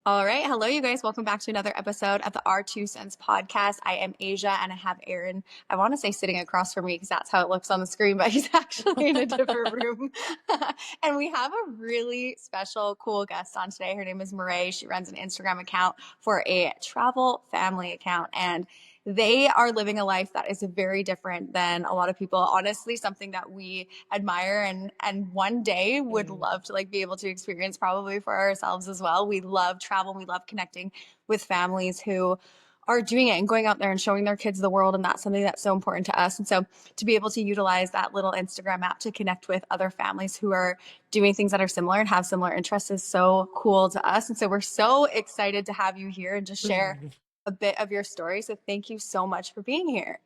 All right. Hello, you guys. Welcome back to another episode of the R2 Cents podcast. I am Asia and I have Aaron, I want to say sitting across from me because that's how it looks on the screen, but he's actually in a different room. And we have a really special, cool guest on today. Her name is Marae. She runs an Instagram account for a travel family account. And they are living a life that is very different than a lot of people. Honestly, something that we admire and one day would Mm. love to like be able to experience probably for ourselves as well. We love travel, we love connecting with families who are doing it and going out there and showing their kids the world, and that's something that's so important to us. And so to be able to utilize that little Instagram app to connect with other families who are doing things that are similar and have similar interests is so cool to us. And so we're so excited to have you here and just share a bit of your story. So thank you so much for being here.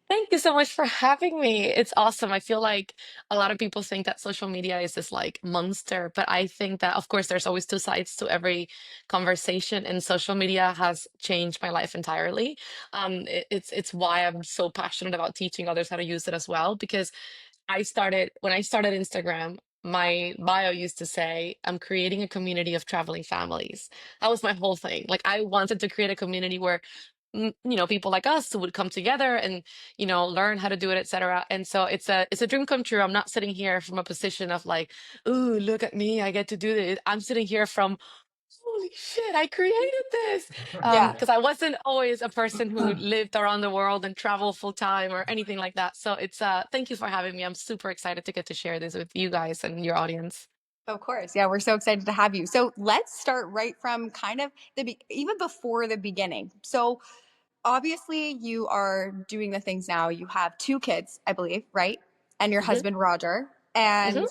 Thank you so much for having me. It's awesome. I feel like a lot of people think that social media is this like monster, but I think that, of course, there's always two sides to every conversation, and social media has changed my life entirely. It's why I'm so passionate about teaching others how to use it as well, because when I started Instagram, my bio used to say, I'm creating a community of traveling families. That was my whole thing. Like, I wanted to create a community where, people like us would come together and, learn how to do it, etc. And so it's a dream come true. I'm not sitting here from a position of like, ooh, look at me, I get to do this. I'm sitting here from holy shit, I created this. Yeah. Because I wasn't always a person who lived around the world and traveled full time or anything like that. So thank you for having me. I'm super excited to get to share this with you guys and your audience. Of course. Yeah, we're so excited to have you. So let's start right from kind of even before the beginning. So obviously you are doing the things now. You have two kids, I believe, right? And your Hmm. husband Roger. Hmm.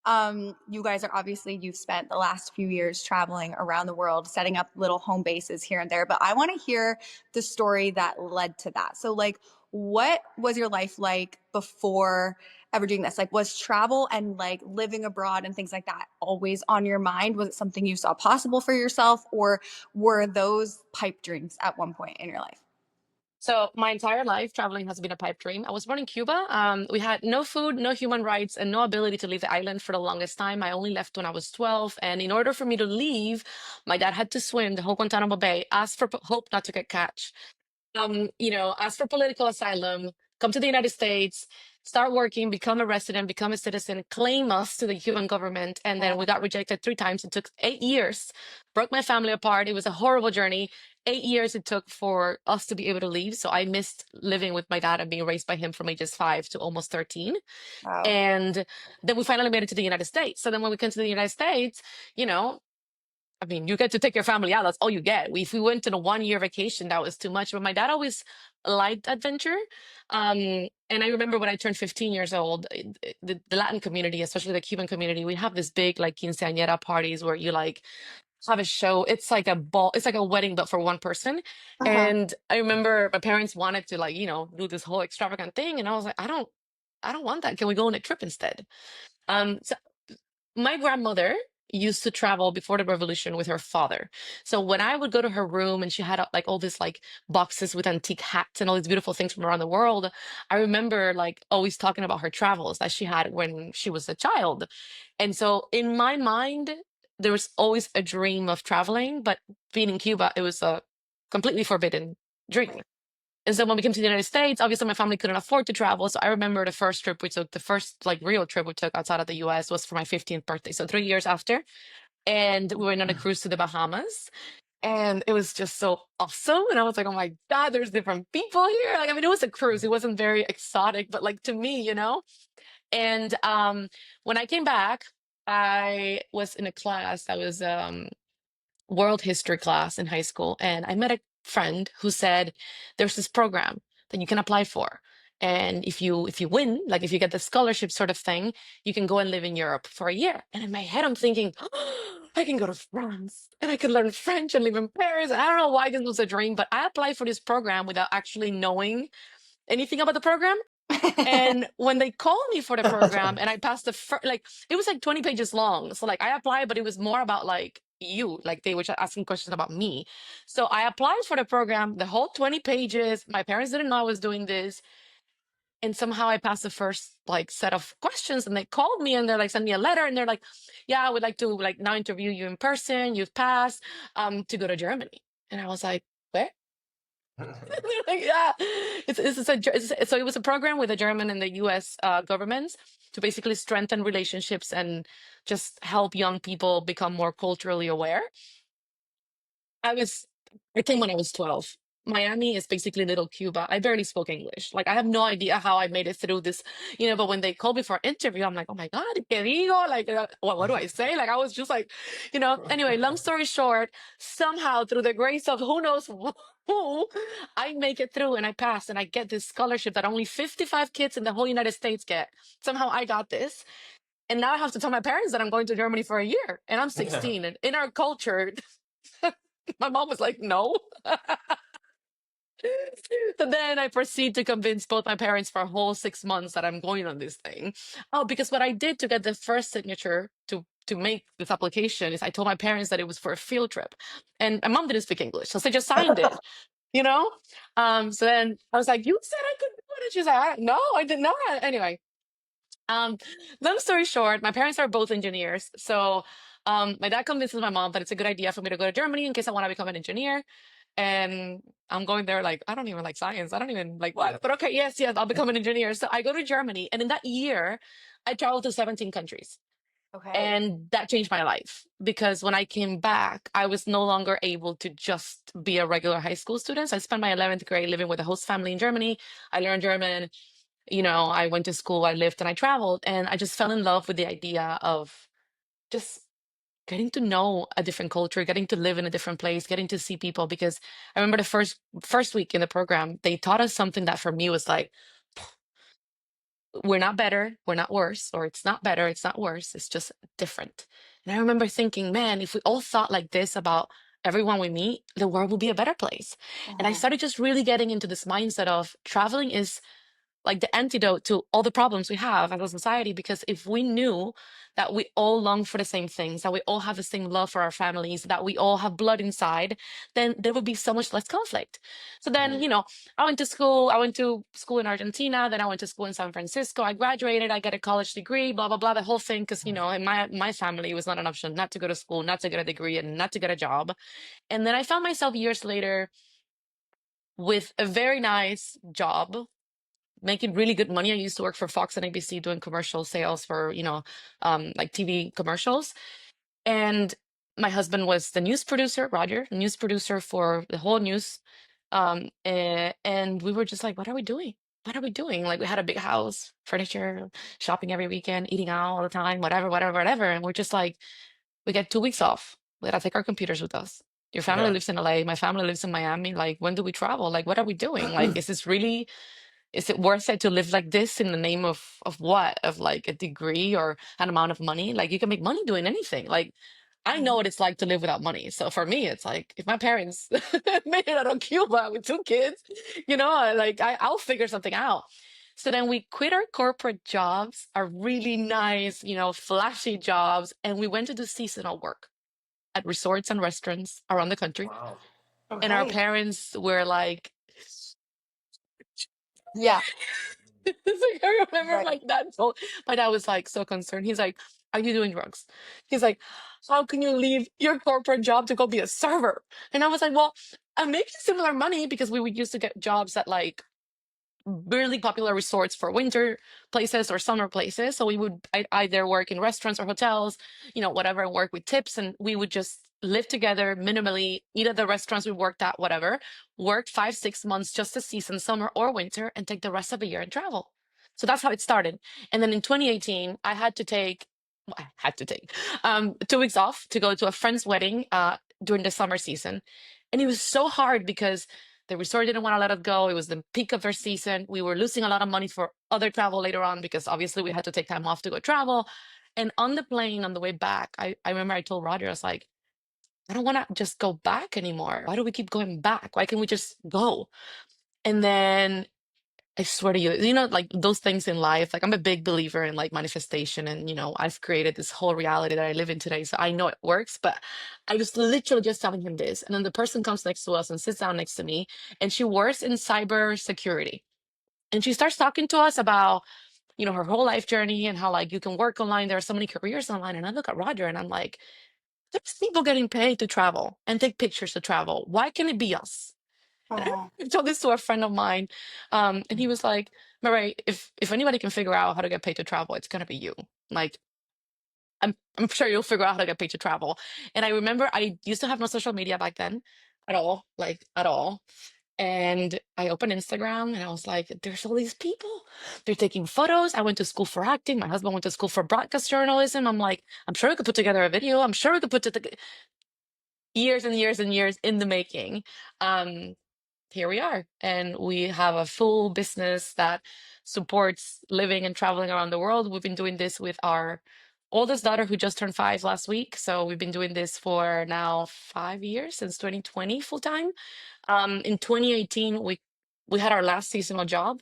And you guys are obviously you've spent the last few years traveling around the world, setting up little home bases here and there. But I want to hear the story that led to that. So like what was your life like before ever doing this? Like, was travel and like living abroad and things like that always on your mind? Was it something you saw possible for yourself, or were those pipe dreams at one point in your life? So my entire life, traveling has been a pipe dream. I was born in Cuba. We had no food, no human rights, and no ability to leave the island for the longest time. I only left when I was 12. And in order for me to leave, my dad had to swim the whole Guantanamo Bay, ask for hope not to get catch. Ask for political asylum, come to the United States, start working, become a resident, become a citizen, claim us to the Cuban government. And then we got rejected 3 times. It took 8 years, broke my family apart. It was a horrible journey. 8 years it took for us to be able to leave. So I missed living with my dad and being raised by him from ages 5 to almost 13. Wow. And then we finally made it to the United States. So then when we came to the United States, you know, I mean, you get to take your family out. That's all you get. If we went on a 1 year vacation, that was too much. But my dad always liked adventure. And I remember when I turned 15 years old, the Latin community, especially the Cuban community, we have this big like quinceañera parties where you like have a show. It's like a ball. It's like a wedding, but for one person. Uh-huh. And I remember my parents wanted to like, do this whole extravagant thing. And I was like, I don't want that. Can we go on a trip instead? So my grandmother used to travel before the revolution with her father. So when I would go to her room and she had like all these like boxes with antique hats and all these beautiful things from around the world, I remember like always talking about her travels that she had when she was a child. And so in my mind, there was always a dream of traveling, but being in Cuba, it was a completely forbidden dream. And so when we came to the United States, obviously my family couldn't afford to travel. So I remember the first trip we took, the first like real trip we took outside of the US was for my 15th birthday. So 3 years after. And we went on a cruise to the Bahamas. And it was just so awesome. And I was like, oh my God, there's different people here. Like, I mean, it was a cruise. It wasn't very exotic, but like to me. And when I came back, I was in a class. I was world history class in high school, and I met a friend who said there's this program that you can apply for. And if you win, like if you get the scholarship sort of thing, you can go and live in Europe for a year. And in my head, I'm thinking, I can go to France and I can learn French and live in Paris. And I don't know why this was a dream, but I applied for this program without actually knowing anything about the program. And when they called me for the program and I passed the first, like, it was like 20 pages long. So, like, I applied, but it was more about like you, like, they were just asking questions about me. So, I applied for the program, the whole 20 pages. My parents didn't know I was doing this. And somehow I passed the first like set of questions, and they called me and they're like, send me a letter, and they're like, yeah, I would like to like now interview you in person. You've passed to go to Germany. And I was like, where? They're like, yeah, so it was a program with the German and the U.S. Governments to basically strengthen relationships and just help young people become more culturally aware. I was, I came when I was 12. Miami is basically little Cuba. I barely spoke English. Like, I have no idea how I made it through this, but when they called me for an interview, I'm like, oh my God, ¿qué digo? Like, what do I say? Like, I was just like, anyway, long story short, somehow through the grace of who knows who, I make it through and I pass and I get this scholarship that only 55 kids in the whole United States get. Somehow I got this. And now I have to tell my parents that I'm going to Germany for a year and I'm 16. And in our culture, my mom was like, no. So then I proceed to convince both my parents for a whole 6 months that I'm going on this thing. Oh, because what I did to get the first signature to make this application is I told my parents that it was for a field trip. And my mom didn't speak English, so they just signed it, you know? So then I was like, you said I could do it. And she's like, no, I did not. Anyway, um, long story short, my parents are both engineers. So my dad convinces my mom that it's a good idea for me to go to Germany in case I want to become an engineer. And I'm going there like, I don't even like science. I don't even like what, but okay, yes, yes, I'll become an engineer. So I go to Germany. And in that year, I traveled to 17 countries. Okay. And that changed my life because when I came back, I was no longer able to just be a regular high school student. So I spent my 11th grade living with a host family in Germany. I learned German. I went to school, I lived, and I traveled. And I just fell in love with the idea of just getting to know a different culture, getting to live in a different place, getting to see people. Because I remember the first week in the program, they taught us something that for me was like, we're not better, we're not worse, or it's not better, it's not worse, it's just different. And I remember thinking, man, if we all thought like this about everyone we meet, the world would be a better place. And I Mhm. started just really getting into this mindset of traveling is like the antidote to all the problems we have as a society. Because if we knew that we all long for the same things, that we all have the same love for our families, that we all have blood inside, then there would be so much less conflict. So then, I went to school in Argentina, then I went to school in San Francisco, I graduated, I got a college degree, blah, blah, blah, the whole thing. Because, in my family, it was not an option not to go to school, not to get a degree, and not to get a job. And then I found myself years later with a very nice job making really good money. I used to work for Fox and ABC doing commercial sales for, like TV commercials. And my husband was the news producer, Roger, news producer for the whole news. And we were just like, what are we doing? What are we doing? Like, we had a big house, furniture, shopping every weekend, eating out all the time, whatever, whatever, whatever. And we're just like, we get 2 weeks off. We gotta take our computers with us. Your family Yeah. lives in LA. My family lives in Miami. Like, when do we travel? Like, what are we doing? Like, is it worth it to live like this in the name of what? Of like a degree or an amount of money? Like, you can make money doing anything. Like, I know Mhm. what it's like to live without money. So for me, it's like if my parents made it out of Cuba with 2 kids, I'll figure something out. So then we quit our corporate jobs, our really nice, flashy jobs, and we went to do seasonal work at resorts and restaurants around the country. Wow. And our Okay. parents were like, Yeah. it's like, I remember Right. my dad told my dad was like so concerned. He's like, are you doing drugs? He's like, how can you leave your corporate job to go be a server? And I was like, well, I'm making similar money because we would used to get jobs at like really popular resorts for winter places or summer places. So we would either work in restaurants or hotels, whatever, and work with tips. And we would just live together minimally, eat at the restaurants we worked at, whatever, work 5, 6 months just a season, summer or winter, and take the rest of the year and travel. So that's how it started. And then in 2018, I had to take 2 weeks off to go to a friend's wedding during the summer season. And it was so hard because the resort didn't want to let us go. It was the peak of their season. We were losing a lot of money for other travel later on because obviously we had to take time off to go travel. And on the plane on the way back, I remember I told Roger, I was like, I don't want to just go back anymore. Why do we keep going back? Why can't we just go? And then I swear to you, like those things in life, like I'm a big believer in like manifestation and, I've created this whole reality that I live in today. So I know it works, but I was literally just telling him this. And then the person comes next to us and sits down next to me and she works in cyber security. And she starts talking to us about, her whole life journey and how like you can work online. There are so many careers online. And I look at Roger and I'm like, there's people getting paid to travel and take pictures to travel. Why can it be us? And Uh-huh. I told this to a friend of mine, and he was like, Marae, if anybody can figure out how to get paid to travel, it's gonna be you. Like, I'm sure you'll figure out how to get paid to travel. And I remember I used to have no social media back then at all, like at all. And I opened Instagram and I was like, there's all these people. They're taking photos. I went to school for acting. My husband went to school for broadcast journalism. I'm like, I'm sure we could put together a video. I'm sure we could put it years and years and years in the making. Um, Here we are. And we have a full business that supports living and traveling around the world. We've been doing this with our oldest daughter, who just turned 5 last week. So we've been doing this for now 5 years, since 2020, full time. In 2018, we had our last seasonal job.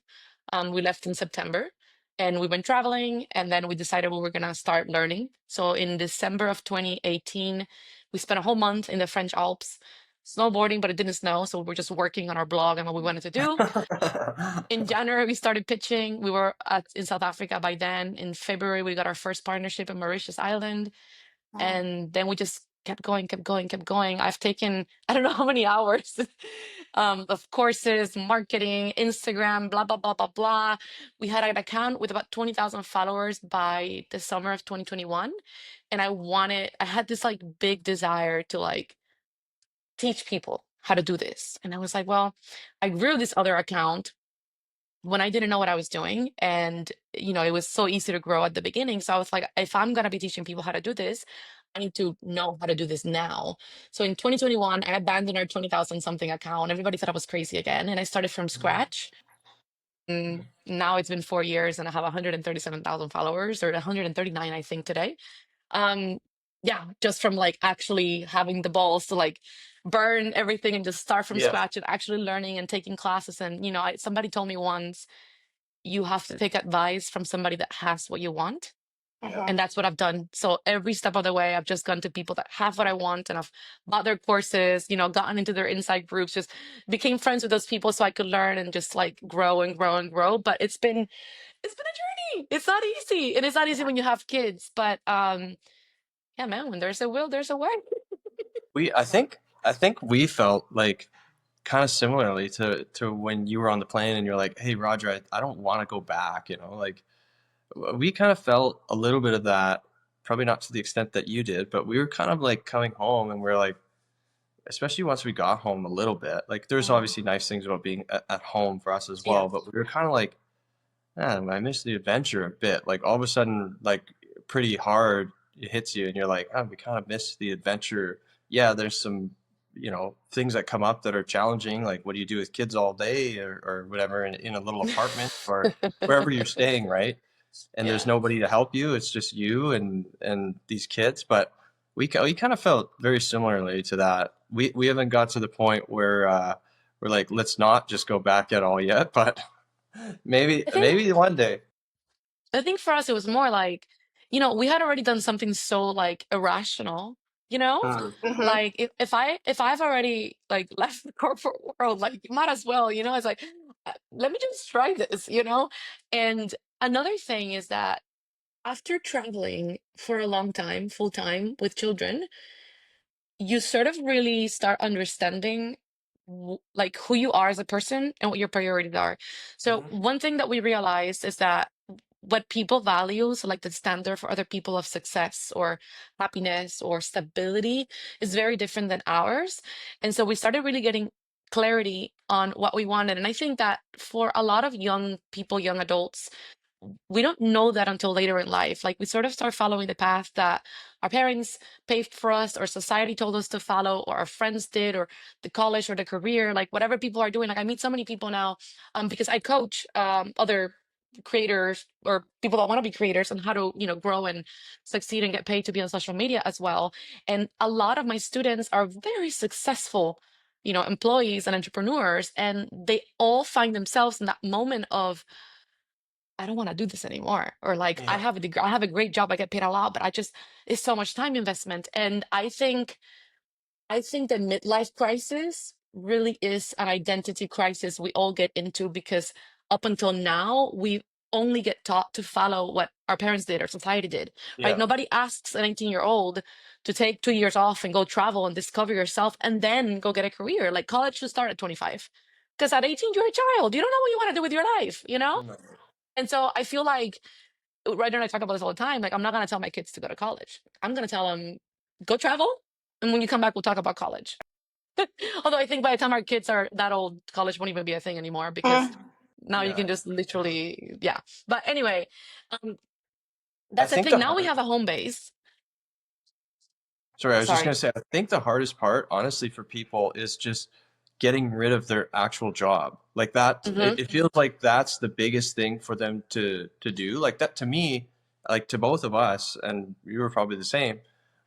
We left in September and we went traveling, and then we decided we were gonna start learning. So in December of 2018, we spent a whole month in the French Alps snowboarding, but it didn't snow, so we were just working on our blog and what we wanted to do. In January, we started pitching. We were in South Africa by then. In February, we got our first partnership in Mauritius Island. Wow. And then we just kept going, kept going, kept going. I've taken, I don't know how many hours of courses, marketing, Instagram, blah, blah, blah, blah, blah. We had an account with about 20,000 followers by the summer of 2021. And I had this like big desire to like teach people how to do this. And I was like, well, I grew this other account when I didn't know what I was doing. And, it was so easy to grow at the beginning. So I was like, if I'm going to be teaching people how to do this, I need to know how to do this now. So in 2021, I abandoned our 20,000 something account. Everybody thought I was crazy again. And I started from scratch. And now it's been 4 years and I have 137,000 followers, or 139, I think, today. Um, yeah, just from like actually having the balls to like burn everything and just start from Yeah. scratch and actually learning and taking classes. And, somebody told me once, you have to take advice from somebody that has what you want. Yeah. Uh-huh. And that's what I've done. So every step of the way, I've just gone to people that have what I want, and I've bought their courses, gotten into their inside groups, just became friends with those people so I could learn and just like grow and grow and grow. But it's been a journey. It's not easy. And it's not easy when you have kids. But yeah, man, when there's a will, there's a way. I think we felt like kind of similarly to when you were on the plane and you're like, hey Roger, I don't want to go back, like we kind of felt a little bit of that, probably not to the extent that you did, but we were kind of like coming home and we're like, especially once we got home a little bit, like there's obviously nice things about being at home for us as well, Yes. but we were kind of like, man, I miss the adventure a bit. Like all of a sudden, like pretty hard, it hits you, and you're like, oh, we kind of miss the adventure. Yeah, there's some, things that come up that are challenging. Like, what do you do with kids all day, or whatever, in a little apartment or wherever you're staying, right? And there's Yeah. nobody to help you. It's just you and these kids. But we kind of felt very similarly to that. We haven't got to the point where we're like, let's not just go back at all yet, but maybe I think maybe one day. I think for us it was more like, we had already done something so like irrational, you know? Mm-hmm. Like if I've already like left the corporate world, like might as well, it's like let me just try this. And another thing is that after traveling for a long time, full time with children, you sort of really start understanding like who you are as a person and what your priorities are. So Mhm. one thing that we realized is that what people value, so like the standard for other people of success or happiness or stability, is very different than ours. And so we started really getting clarity on what we wanted. And I think that for a lot of young people, young adults, we don't know that until later in life. Like we sort of start following the path that our parents paved for us, or society told us to follow, or our friends did, or the college or the career, like whatever people are doing. Like I meet so many people now, because I coach other creators or people that want to be creators on how to, grow and succeed and get paid to be on social media as well. And a lot of my students are very successful, employees and entrepreneurs, and they all find themselves in that moment of, I don't want to do this anymore. Or like, I Yeah. have a degree, I have a great job, I get paid a lot, but it's so much time investment. And I think the midlife crisis really is an identity crisis we all get into, because up until now, we only get taught to follow what our parents did or society did, right? Yeah. Nobody asks an 18-year-old to take 2 years off and go travel and discover yourself and then go get a career. Like college should start at 25. Because at 18, you're a child. You don't know what you want to do with your life, you know? No. And so I feel like, right now I talk about this all the time. Like, I'm not going to tell my kids to go to college. I'm going to tell them, go travel. And when you come back, we'll talk about college. Although I think by the time our kids are that old, college won't even be a thing anymore because now you can Yeah. just literally, yeah. But anyway, um, I that's the think thing. the Now we hard have a home base. Sorry, I was just gonna Sorry. say, I think the hardest part, honestly, for people is just getting rid of their actual job. Like that, Hmm. it feels like that's the biggest thing for them to do. Like that to me, like to both of us, and you were probably the same,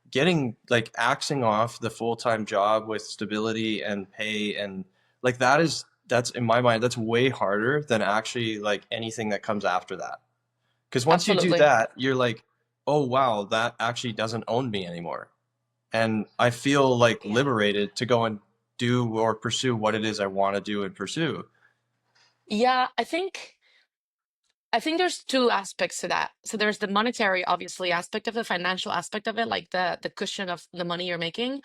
getting like axing off the full-time job with stability and pay and like that's in my mind, that's way harder than actually like anything that comes after that. Because once you do Absolutely. that, you're like, oh wow, that actually doesn't own me anymore. And I feel like Yeah. liberated to go and do or pursue what it is I want to do and pursue. Yeah, I think there's two aspects to that. So there's the monetary, obviously, aspect of the financial aspect of it, like the cushion of the money you're making.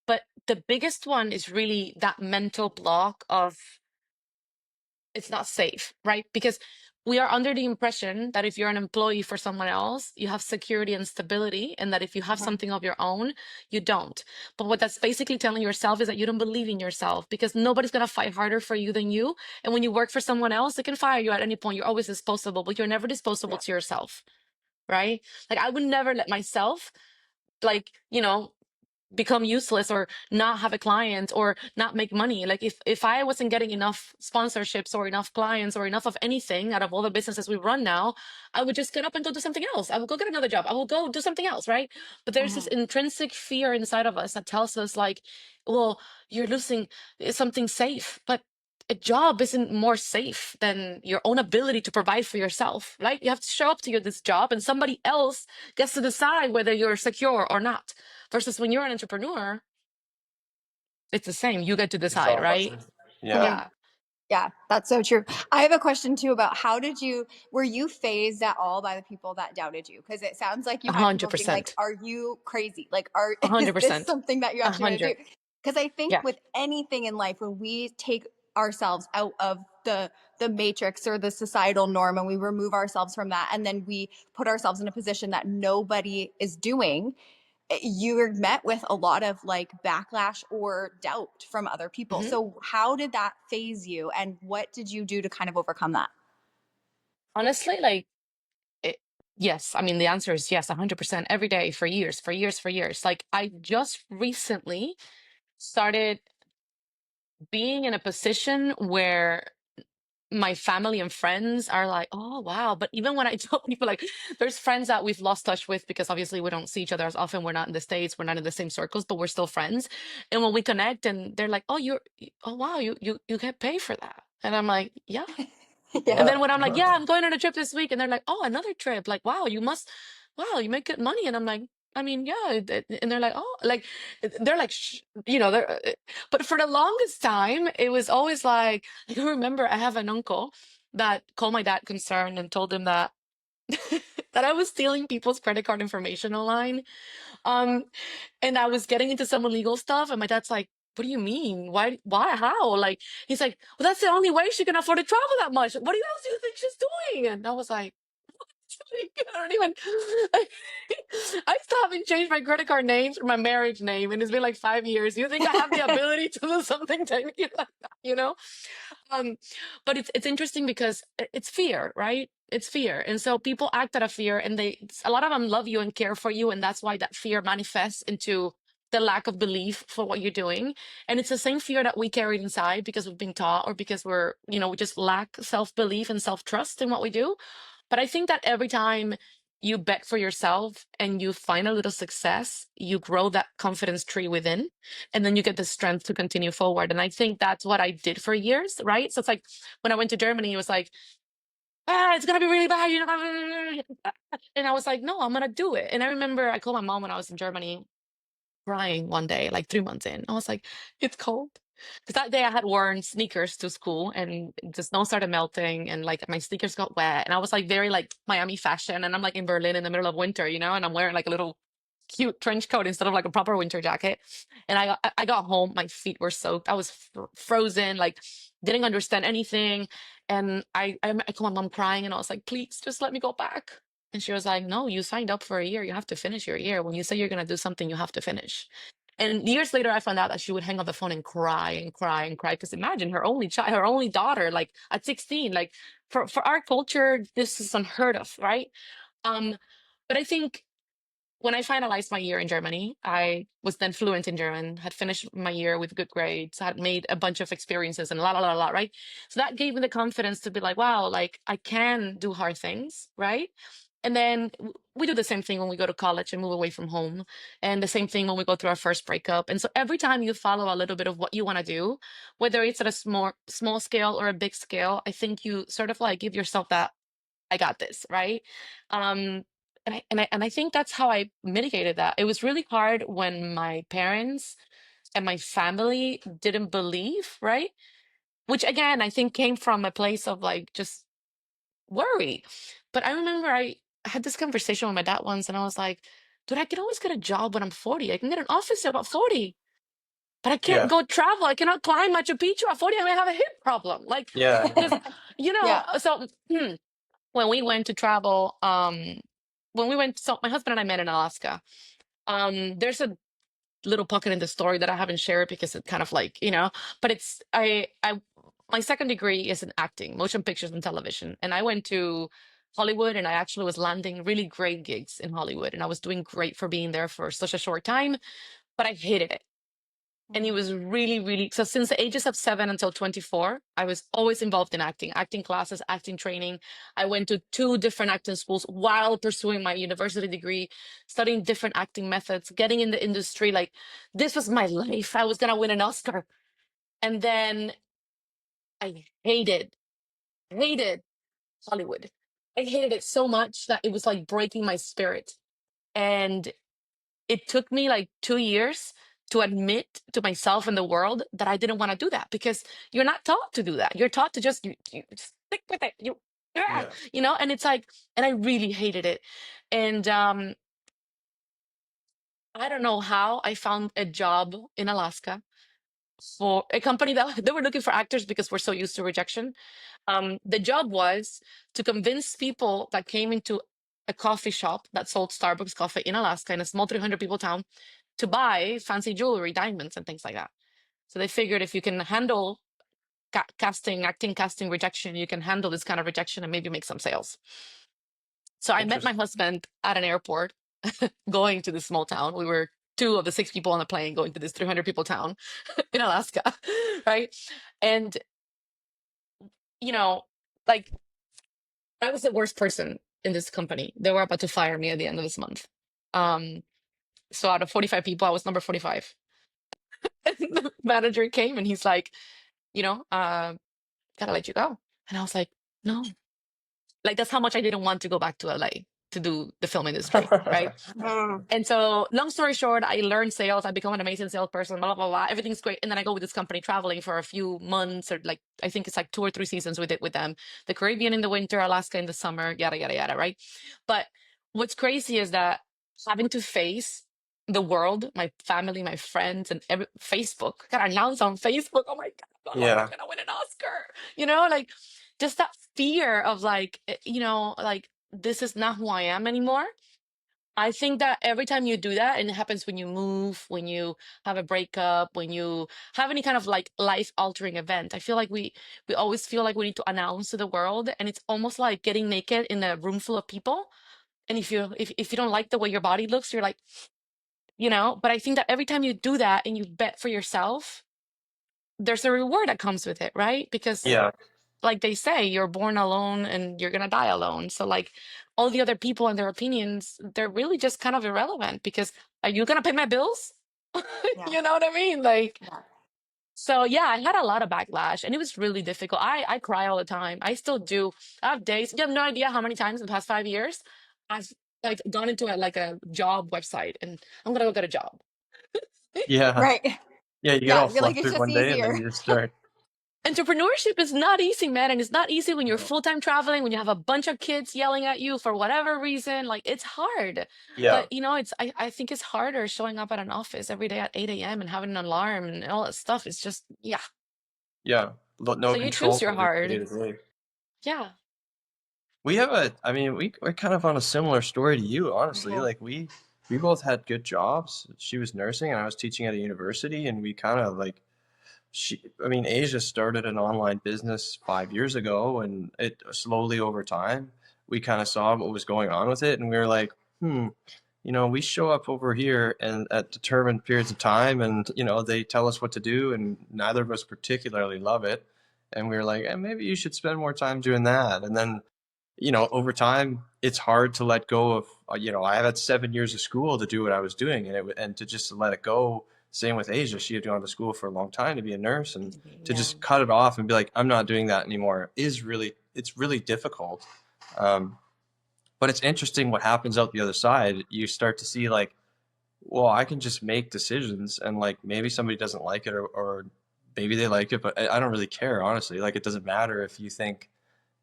But the biggest one is really that mental block of it's not safe, right? Because we are under the impression that if you're an employee for someone else, you have security and stability, and that if you have something of your own, you don't. But what that's basically telling yourself is that you don't believe in yourself because nobody's going to fight harder for you than you. And when you work for someone else, they can fire you at any point. You're always disposable, but you're never disposable Yeah. to yourself, right? Like, I would never let myself, like, become useless or not have a client or not make money. Like, if I wasn't getting enough sponsorships or enough clients or enough of anything out of all the businesses we run now, I would just get up and go do something else. I would go get another job. I will go do something else, right? But there's this Mhm. intrinsic fear inside of us that tells us, like, well, you're losing something safe. But a job isn't more safe than your own ability to provide for yourself, right? You have to show up to this job and somebody else gets to decide whether you're secure or not. Versus when you're an entrepreneur, it's the same. You get to It's decide, all about right? you. Yeah. Mhm. Yeah, Yeah, that's so true. I have a question too about were you phased at all by the people that doubted you? Because it sounds like you a had hundred people saying like, percent, "Are you crazy? Like, a hundred is this percent, something that you're a actually going to hundred. do?" Because I think Yeah. with anything in life, when we take ourselves out of the matrix or the societal norm and we remove ourselves from that, and then we put ourselves in a position that nobody is doing, you're met with a lot of like backlash or doubt from other people. Hmm. So how did that phase you and what did you do to kind of overcome that? Honestly, like, it, yes. I mean, the answer is yes, 100% every day for years, for years, for years. Like, I just recently started being in a position where my family and friends are like, oh, wow. But even when I tell people, like, there's friends that we've lost touch with because obviously we don't see each other as often. We're not in the States, we're not in the same circles, but we're still friends. And when we connect and they're like, oh, oh, wow, you get paid for that. And I'm like, yeah. And Yeah. then Yeah. when I'm like, yeah, I'm going on a trip this week, and they're like, oh, another trip. Like, wow, wow, you make good money. And I'm like, I mean, yeah. And they're like, oh, like, they're like, but for the longest time, it was always like, I can remember I have an uncle that called my dad concerned and told him that that I was stealing people's credit card information online. Um, and I was getting into some illegal stuff, and my dad's like, "What do you mean? Why? How?" Like, he's like, "Well, that's the only way she can afford to travel that much. What else do you think she's doing?" And I was like, I don't even. I still haven't changed my credit card names or my marriage name, and it's been like 5 years. You think I have the ability to do something technically like that? Um, but it's interesting because it's fear, right? It's fear, and so people act out of fear, and a lot of them love you and care for you, and that's why that fear manifests into the lack of belief for what you're doing. And it's the same fear that we carried inside because we've been taught, or because we just lack self-belief and self-trust in what we do. But I think that every time you bet for yourself and you find a little success, you grow that confidence tree within, and then you get the strength to continue forward. And I think that's what I did for years, right? So it's like when I went to Germany, it was like, it's gonna be really bad, and I was like, no, I'm gonna do it. And I remember I called my mom when I was in Germany, crying one day, like 3 months in. I was like, it's cold. Because that day I had worn sneakers to school and the snow started melting and like my sneakers got wet and I was like very like Miami fashion and I'm like in Berlin in the middle of winter, you know, and I'm wearing like a little cute trench coat instead of like a proper winter jacket. And I got home, my feet were soaked. I was frozen, like didn't understand anything. And I called my mom crying and I was like, please just let me go back. And she was like, no, you signed up for a year. You have to finish your year. When you say you're going to do something, you have to finish. And years later, I found out that she would hang up the phone and cry and cry and cry. Because imagine her only child, her only daughter, like at 16, like for our culture, this is unheard of, right? Um, but I think when I finalized my year in Germany, I was then fluent in German, had finished my year with good grades, had made a bunch of experiences and right? So that gave me the confidence to be like, wow, like I can do hard things, right? And then we do the same thing when we go to college and move away from home, and the same thing when we go through our first breakup. And so every time you follow a little bit of what you want to do, whether it's at a small scale or a big scale, I think you sort of like give yourself that I got this, right? Um, and I think that's how I mitigated that. It was really hard when my parents and my family didn't believe, right? Which again, I think came from a place of like just worry. But I remember I had this conversation with my dad once, and I was like, dude, I can always get a job when I'm 40. I can get an office job at 40, but I can't Yeah. go travel. I cannot climb Machu Picchu at 40. I may have a hip problem. Like, Yeah. because, you know, Yeah. so when we went to travel, when we went, so my husband and I met in Alaska. There's a little pocket in the story that I haven't shared because it kind of like, you know, but it's my second degree is in acting, motion pictures and television. And I went to Hollywood and I actually was landing really great gigs in Hollywood and I was doing great for being there for such a short time, but I hated it. And it was really, really, so since the ages of 7 until 24, I was always involved in acting classes, acting training. I went to 2 different acting schools while pursuing my university degree, studying different acting methods, getting in the industry. Like, this was my life. I was going to win an Oscar. And then I hated Hollywood. I hated it so much that it was like breaking my spirit. And it took me like 2 years to admit to myself and the world that I didn't want to do that because you're not taught to do that. You're taught to just you just stick with it. Yeah. You know, and it's like, and I really hated it. And I don't know how I found a job in Alaska for a company that they were looking for actors because we're so used to rejection. The job was to convince people that came into a coffee shop that sold Starbucks coffee in Alaska in a small 300 people town to buy fancy jewelry, diamonds, and things like that. So they figured if you can handle acting casting rejection, you can handle this kind of rejection and maybe make some sales. So I met my Interesting. husband at an airport going to this small town. We were 2 of the 6 people on the plane going to this 300 people town in Alaska, right? And, you know, like I was the worst person in this company. They were about to fire me at the end of this month. Um, so out of 45 people, I was number 45. And the manager came and he's like, you know, gotta let you go. And I was like, no. Like that's how much I didn't want to go back to LA to do the film industry, right? Mm. And so, long story short, I learned sales. I become an amazing salesperson. Blah blah blah. Everything's great. And then I go with this company traveling for a few months, or like I think it's like 2 or 3 seasons with it with them. The Caribbean in the winter, Alaska in the summer, yada yada yada. Right. But what's crazy is that having to face the world, my family, my friends, and Facebook got announced on Facebook. Oh my god, I'm Yeah. gonna win an Oscar. You know, like just that fear of like, you know, like this is not who I am anymore. I think that every time you do that, and it happens when you move, when you have a breakup, when you have any kind of like life altering event, I feel like we always feel like we need to announce to the world, and it's almost like getting naked in a room full of people. And if you don't like the way your body looks, you're like, you know. But I think that every time you do that and you bet for yourself, there's a reward that comes with it, right? Because Yeah. like they say, you're born alone and you're gonna die alone. So like all the other people and their opinions, they're really just kind of irrelevant because are you gonna pay my bills? Yeah. You know what I mean? Like, Yeah. so yeah, I had a lot of backlash and it was really difficult. I cry all the time. I still do. I have days. You have no idea how many times in the past 5 years I've like gone into like a job website and I'm gonna go get a job. Yeah. Right. Yeah, you get Yeah, all you're like, it's flustered just one day and then easier. you just start. Entrepreneurship is not easy, man. And it's not easy when you're No. full-time traveling, when you have a bunch of kids yelling at you for whatever reason. Like it's hard. Yeah, But you know, I think it's harder showing up at an office every day at 8 a.m. and having an alarm and all that stuff. It's just, yeah. yeah. No So you choose control your over day hard. to day. Yeah. We have I mean, we're kind of on a similar story to you, honestly. Mhm. Like we both had good jobs. She was nursing and I was teaching at a university, and we kind of like I mean, Asia started an online business 5 years ago, and it slowly over time, we kind of saw what was going on with it, and we were like, we show up over here and at determined periods of time, and they tell us what to do, and neither of us particularly love it, and we were like, maybe you should spend more time doing that, and then over time, it's hard to let go of, I had 7 years of school to do what I was doing, and to just let it go. Same with Asia. She had gone to school for a long time to be a nurse, and to Yeah. just cut it off and be like, I'm not doing that anymore it's really difficult. Um, but it's interesting what happens out the other side. You start to see like, well, I can just make decisions, and like maybe somebody doesn't like it, or maybe they like it, but I don't really care, honestly. Like it doesn't matter if you think,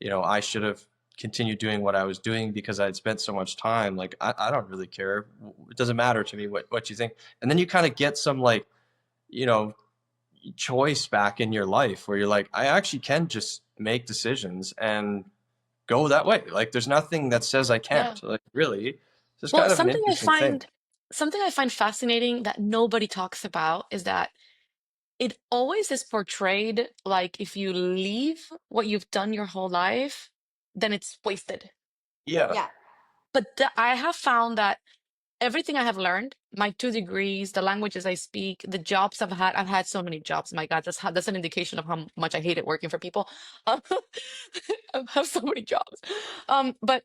I should have continued doing what I was doing because I had spent so much time. Like I don't really care. It doesn't matter to me what you think. And then you kind of get some like, you know, choice back in your life where you're like, I actually can just make decisions and go that way. Like there's nothing that says I Yeah. can't. Like really, it's just Well, kind of an interesting thing. something I find fascinating that nobody talks about is that it always is portrayed like if you leave what you've done your whole life, then it's wasted. Yeah. Yeah. But I have found that everything I have learned, my 2 degrees, the languages I speak, the jobs I've had so many jobs. My God, that's an indication of how much I hated working for people. Um, I have so many jobs. But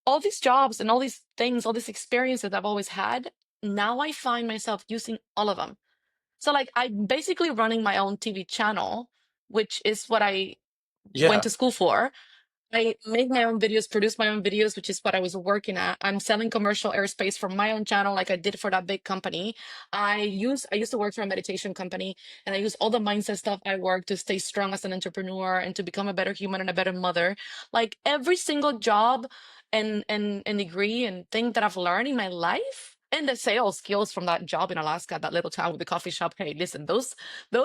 all these jobs and all these things, all these experiences I've always had, now I find myself using all of them. So like I'm basically running my own TV channel, which is what I went Yeah. to school for. I make my own videos, produce my own videos, which is what I was working at. I'm selling commercial airspace for my own channel, like I did for that big company. I used to work for a meditation company, and I use all the mindset stuff I work to stay strong as an entrepreneur and to become a better human and a better mother. Like every single job and degree and thing that I've learned in my life. And the sales skills from that job in Alaska, that little town with the coffee shop. Hey, listen, those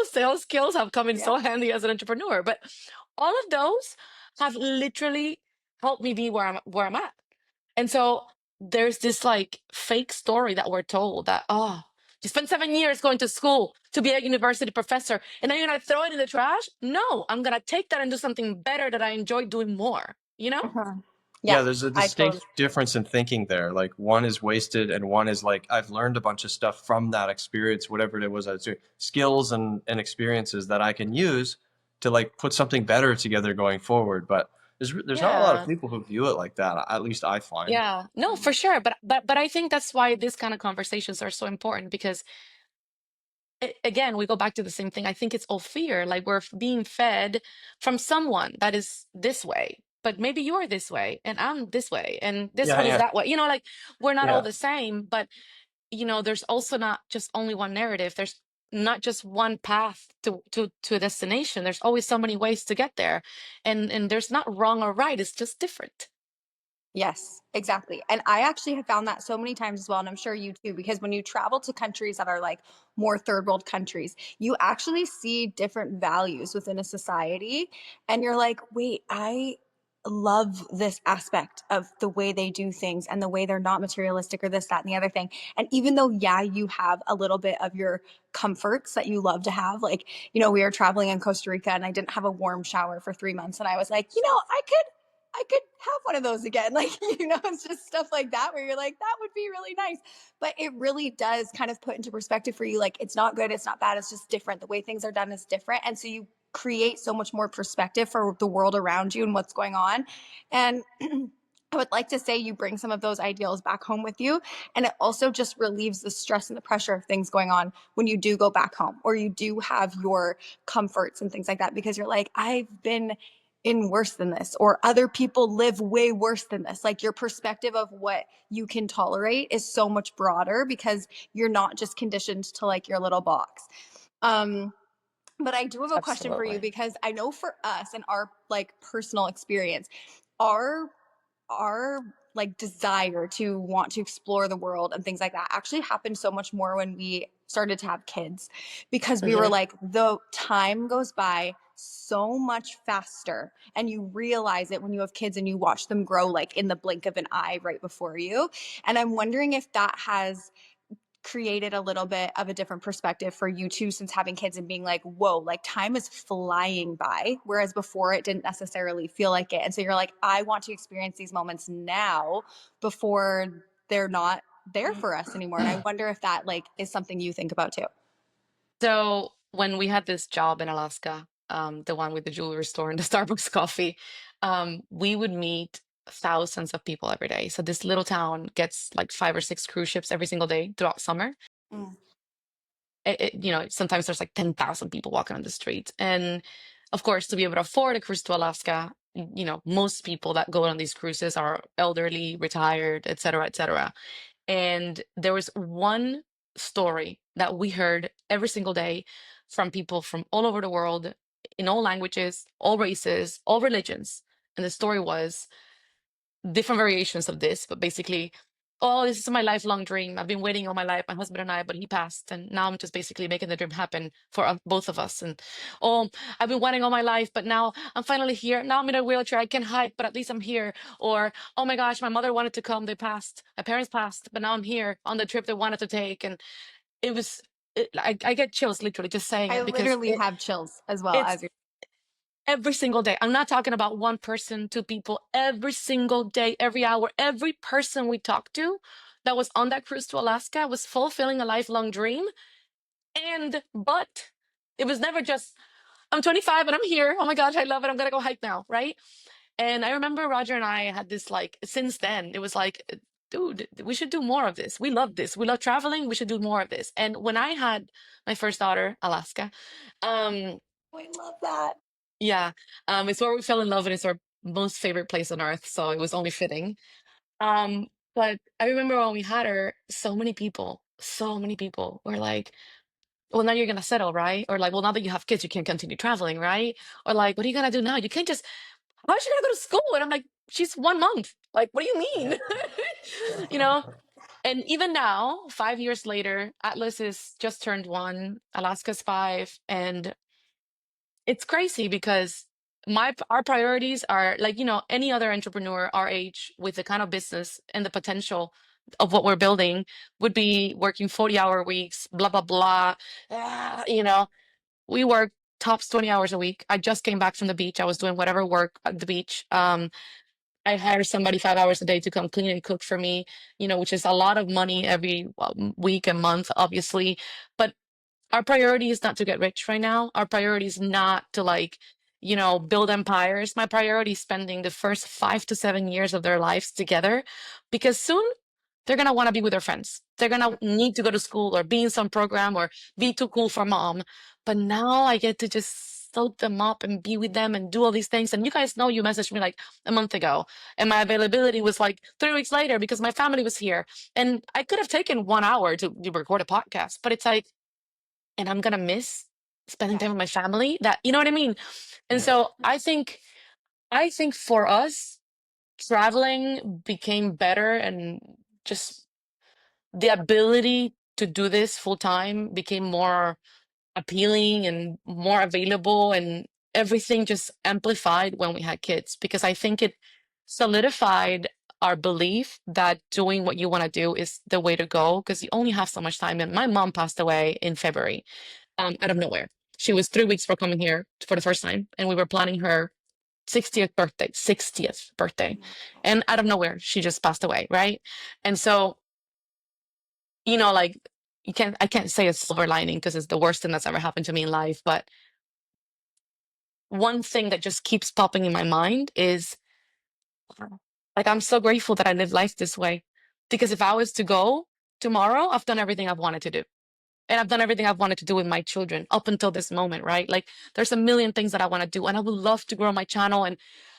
sales skills have come in Yeah. so handy as an entrepreneur. But all of those have literally helped me be where I'm at. And so there's this like fake story that we're told that, oh, you spent 7 years going to school to be a university professor and then you're gonna throw it in the trash. No, I'm gonna take that and do something better that I enjoy doing more, you know? Mhm. Yeah, Yeah, there's a I totally. distinct difference in thinking there. Like one is wasted and one is like I've learned a bunch of stuff from that experience, whatever it was I was doing, skills and experiences that I can use to like put something better together going forward. But there's not a lot of Yeah. people who view it like that. At least I find. Yeah. No, for sure. But I think that's why these kind of conversations are so important because again, we go back to the same thing. I think it's all fear. Like we're being fed from someone that is this way, but maybe you're this way and I'm this way and this Yeah, one is yeah, that way. You know, like we're not all yeah. the same, but there's also not just only one narrative. There's not just one path to a destination. There's always so many ways to get there. And there's not wrong or right. It's just different. Yes, exactly. And I actually have found that so many times as well, and I'm sure you too, because when you travel to countries that are like more third world countries, you actually see different values within a society. And you're like, wait, I love this aspect of the way they do things and the way they're not materialistic or this, that, and the other thing. And even though, yeah, you have a little bit of your comforts that you love to have, like, we were traveling in Costa Rica and I didn't have a warm shower for 3 months. And I was like, I could have one of those again. Like, it's just stuff like that where you're like, that would be really nice. But it really does kind of put into perspective for you, like, it's not good, it's not bad, it's just different. The way things are done is different. And so you create so much more perspective for the world around you and what's going on. And I would like to say you bring some of those ideals back home with you. And it also just relieves the stress and the pressure of things going on when you do go back home or you do have your comforts and things like that, because you're like, I've been in worse than this, or other people live way worse than this. Like your perspective of what you can tolerate is so much broader because you're not just conditioned to like your little box. But I do have a question for you, Absolutely. because I know for us and our like personal experience, our our like desire to want to explore the world and things like that actually happened so much more when we started to have kids, because we were Hmm. like, the time goes by so much faster, and you realize it when you have kids and you watch them grow like in the blink of an eye right before you. And I'm wondering if that has created a little bit of a different perspective for you too, since having kids and being like, whoa, like time is flying by, whereas before it didn't necessarily feel like it. And so you're like, I want to experience these moments now before they're not there for us anymore. And I wonder if that like is something you think about too. So when we had this job in Alaska, the one with the jewelry store and the Starbucks coffee, we would meet thousands of people every day. So this little town gets like 5 or 6 cruise ships every single day throughout summer. Mm. Sometimes there's like 10,000 people walking on the street. And of course, to be able to afford a cruise to Alaska, most people that go on these cruises are elderly, retired, et cetera, et cetera. And there was one story that we heard every single day from people from all over the world, in all languages, all races, all religions. And the story was different variations of this, but basically, oh, this is my lifelong dream. I've been waiting all my life, my husband and I, but he passed. And now I'm just basically making the dream happen for both of us. And oh, I've been waiting all my life, but now I'm finally here. Now I'm in a wheelchair. I can't hike, but at least I'm here. Or, oh my gosh, my mother wanted to come. They passed. My parents passed, but now I'm here on the trip they wanted to take. And it was, I get chills literally just saying I it because literally have chills as well it's as you. every single day. I'm not talking about one person, two people, every single day, every hour, every person we talked to that was on that cruise to Alaska was fulfilling a lifelong dream. But it was never just, I'm 25 and I'm here. Oh my gosh, I love it. I'm going to go hike now. Right. And I remember Roger and I had this like, since then, it was like, dude, we should do more of this. We love this. We love traveling. We should do more of this. And when I had my first daughter, Alaska, um, I love that. yeah, it's where we fell in love and it's our most favorite place on earth, so it was only fitting. Um, but I remember when we had her, so many people were like, well, now you're gonna settle, right? Or like, well, now that you have kids, you can't continue traveling, right? Or like, what are you gonna do now? You can't just, how's she gonna go to school? And I'm like, she's 1 month. Like, what do you mean? You know? And even now, 5 years later, Atlas is just turned 1, Alaska's 5, and it's crazy because our priorities are like, any other entrepreneur our age with the kind of business and the potential of what we're building would be working 40-hour weeks, blah blah blah. We work tops 20 hours a week. I just came back from the beach. I was doing whatever work at the beach. I hired somebody 5 hours a day to come clean and cook for me, which is a lot of money every week and month, obviously. But our priority is not to get rich right now. Our priority is not to like, build empires. My priority is spending the first 5 to 7 years of their lives together, because soon they're going to want to be with their friends. They're going to need to go to school or be in some program or be too cool for mom. But now I get to just soak them up and be with them and do all these things. And you guys know, you messaged me like a month ago and my availability was like 3 weeks later because my family was here. And I could have taken 1 hour to record a podcast, but it's like, and I'm gonna miss spending Yeah. time with my family. That, you know what I mean? And so I think for us, traveling became better, and just the ability to do this full time became more appealing and more available, and everything just amplified when we had kids, because I think it solidified our belief that doing what you want to do is the way to go, because you only have so much time. And my mom passed away in February, out of nowhere. She was 3 weeks for coming here for the first time, and we were planning her 60th birthday, 60th birthday. And out of nowhere, she just passed away, right? And so, like, I can't say a silver lining because it's the worst thing that's ever happened to me in life. But one thing that just keeps popping in my mind is, like, I'm so grateful that I live life this way. Because if I was to go tomorrow, I've done everything I've wanted to do. And I've done everything I've wanted to do with my children up until this moment, right? Like, there's a million things that I want to do. And I would love to grow my channel and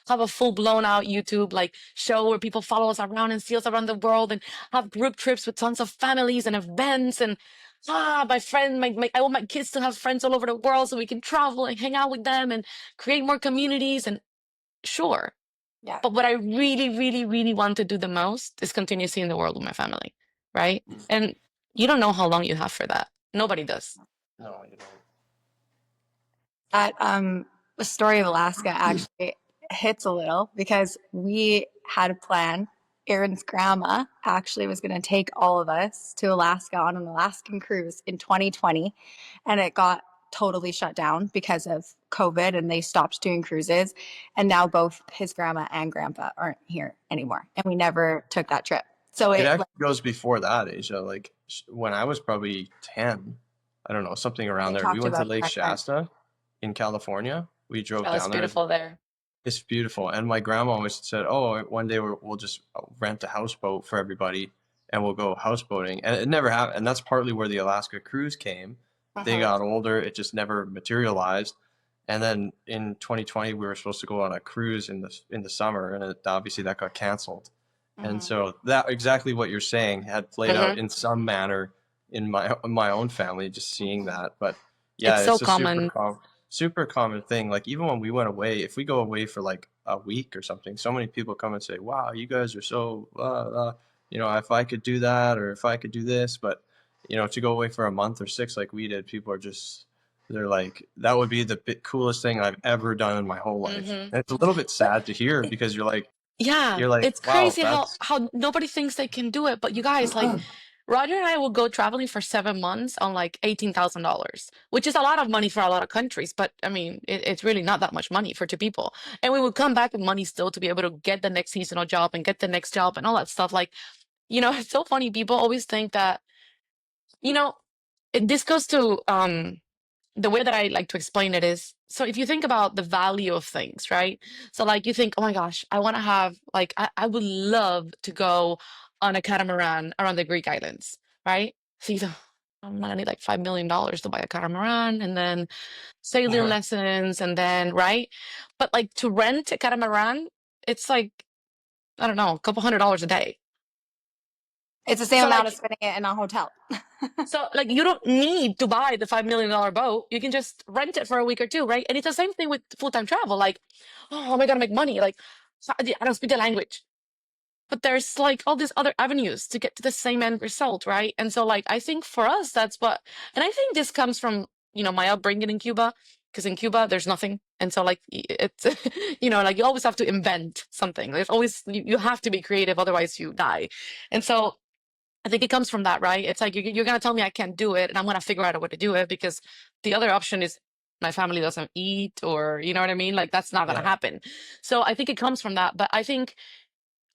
have a full blown out YouTube like show where people follow us around and see us around the world, and have group trips with tons of families and events. And my friend, I want my kids to have friends all over the world so we can travel and hang out with them and create more communities. And sure. Yeah. But what I really, really, really want to do the most is continue seeing the world with my family, right? And you don't know how long you have for that. Nobody does. No, you don't. That the story of Alaska actually hits a little because we had a plan. Aaron's grandma actually was going to take all of us to Alaska on an Alaskan cruise in 2020, and it got totally shut down because of COVID, and they stopped doing cruises. And now both his grandma and grandpa aren't here anymore, and we never took that trip. So It it actually goes before that, Asia. Like when I was probably 10, I don't know, something around they there. We talked went to about Lake it back then. Shasta in California. We drove Oh, it's down there. beautiful there. It's beautiful. And my grandma always said, "Oh, one day we'll just rent a houseboat for everybody and we'll go houseboating." And it never happened. And that's partly where the Alaska cruise came. They Uh-huh. got older, it just never materialized. And then in 2020, we were supposed to go on a cruise in the summer, and obviously that got canceled. And Mhm. so that exactly what you're saying had played out Hmm. in some manner in my own family, just seeing that. But yeah, It's so it's a common. super common thing. Like even when we went away, if we go away for like a week or something, so many people come and say, "Wow, you guys are so, you know, if I could do that or if I could do this." But you know, to go away for a month or six like we did, people are just they're like, that would be the coolest thing I've ever done in my whole life. Hmm. And it's a little bit But sad to hear because yeah, you're like, it's wow, crazy that's how nobody thinks they can do it. But you guys, like Roger and I will go traveling for 7 months on like $18,000, which is a lot of money for a lot of countries. But I mean, it's really not that much money for two people. And we would come back with money still to be able to get the next seasonal job and get the next job and all that stuff. Like, it's so funny. People always think that, you know, this goes to the way that I like to explain it is, so if you think about the value of things, right? So like you think, oh my gosh, I want to have like I would love to go on a catamaran around the Greek islands, right? So you think, I'm gonna need like $5 million to buy a catamaran and then sailing lessons and then right. But like to rent a catamaran, it's like, I don't know, a couple $100 a day. It's the same So amount of like spending it in a hotel. you don't need to buy the $5 million boat. You can just rent it for a week or two, right? And it's the same thing with full-time travel. Like, oh, how am I gonna make money? Like, I don't speak the language. But there's like all these other avenues to get to the same end result, right? And so like I think for us that's what, and I think this comes from, my upbringing in Cuba, because in Cuba there's nothing. And so like it's like you always have to invent something. There's always you have to be creative, otherwise you die. And so I think it comes from that, right? It's like you're gonna tell me I can't do it, and I'm gonna figure out a way to do it, because the other option is my family doesn't eat, or you know what I mean? Like that's not gonna yeah, happen. So I think it comes from that, but I think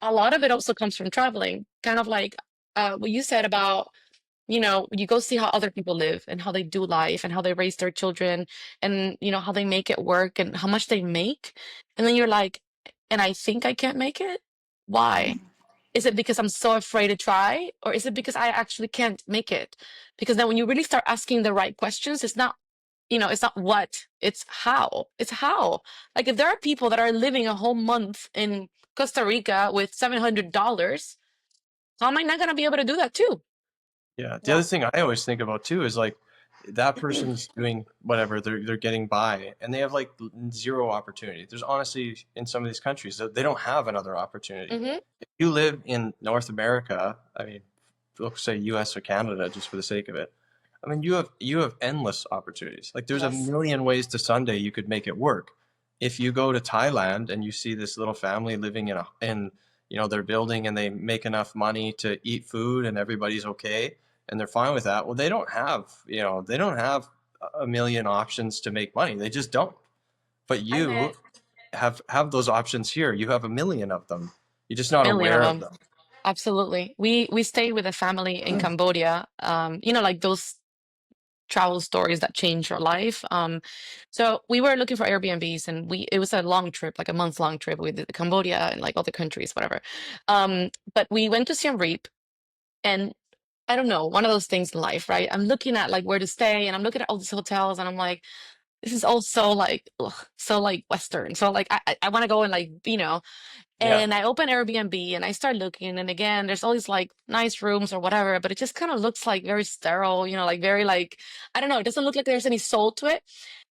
a lot of it also comes from traveling. Kind of like what you said about, you go see how other people live and how they do life and how they raise their children, and how they make it work and how much they make, and then you're like, and I think I can't make it. Why? Is it because I'm so afraid to try, or is it because I actually can't make it? Because then when you really start asking the right questions, it's not what, it's how. It's how. Like if there are people that are living a whole month in Costa Rica with $700, how am I not going to be able to do that too? yeah. The Yeah. other thing I always think about too is like that person's doing whatever they're getting by, and they have like zero opportunity. There's honestly in some of these countries that they don't have another opportunity. Hmm. If you live in North America, I mean, let's say U.S. or Canada, just for the sake of it. I mean, you have endless opportunities. Like there's a Yes. million ways to Sunday you could make it work. If you go to Thailand and you see this little family living in their building and they make enough money to eat food and everybody's okay and they're fine with that. Well, they don't have a million options to make money. They just don't. But I met you have those options here. You have a million of them. You're just not million of aware of them. them. Absolutely. We stayed with a family in Cambodia. Like those travel stories that change your life. So we were looking for Airbnbs, and it was a long trip, like a month-long trip. We did Cambodia and like all the countries, whatever. But we went to Siem Reap, and I don't know, one of those things in life, right? I'm looking at like where to stay, and I'm looking at all these hotels, and I'm like, this is all so like, ugh, so like Western. So like I want to go and like, Yeah. And I open Airbnb and I start looking, and again, there's all these like nice rooms or whatever, but it just kind of looks like very sterile, like very like, I don't know, it doesn't look like there's any soul to it.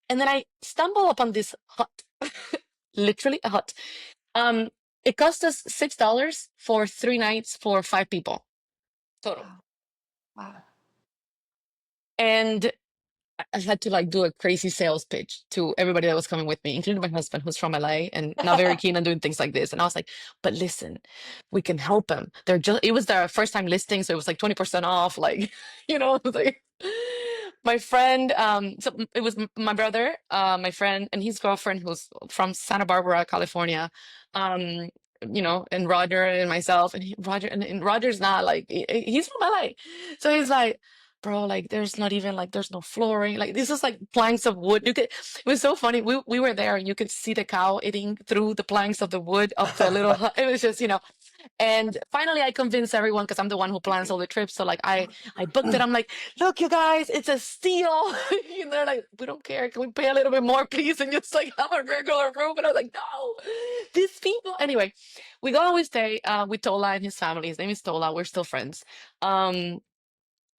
And then I stumble upon this hut, literally a hut. Um, it cost us $6 for 3 nights for 5 people total. Wow. Wow. And I had to like do a crazy sales pitch to everybody that was coming with me, including my husband, who's from LA and not very keen on doing things like this. And I was like, but listen, we can help them. It was their first time listing, so it was like 20% off, like, it was like my friend, so it was my brother, my friend and his girlfriend who's from Santa Barbara, California. Um, and Roger and myself and and Roger's not like he's from LA. So he's like, bro, like there's not even like there's no flooring. Like this is like planks of wood. It was so funny. We were there and you could see the cow eating through the planks of the wood of the little hut. It was just, and finally I convinced everyone because I'm the one who plans all the trips. So like I booked it. I'm like, look, you guys, it's a steal. They're like, we don't care. Can we pay a little bit more, please? And just like have a regular room. And I was like, no, these people. Anyway, we go and we stay with Tola and his family. His name is Tola. We're still friends.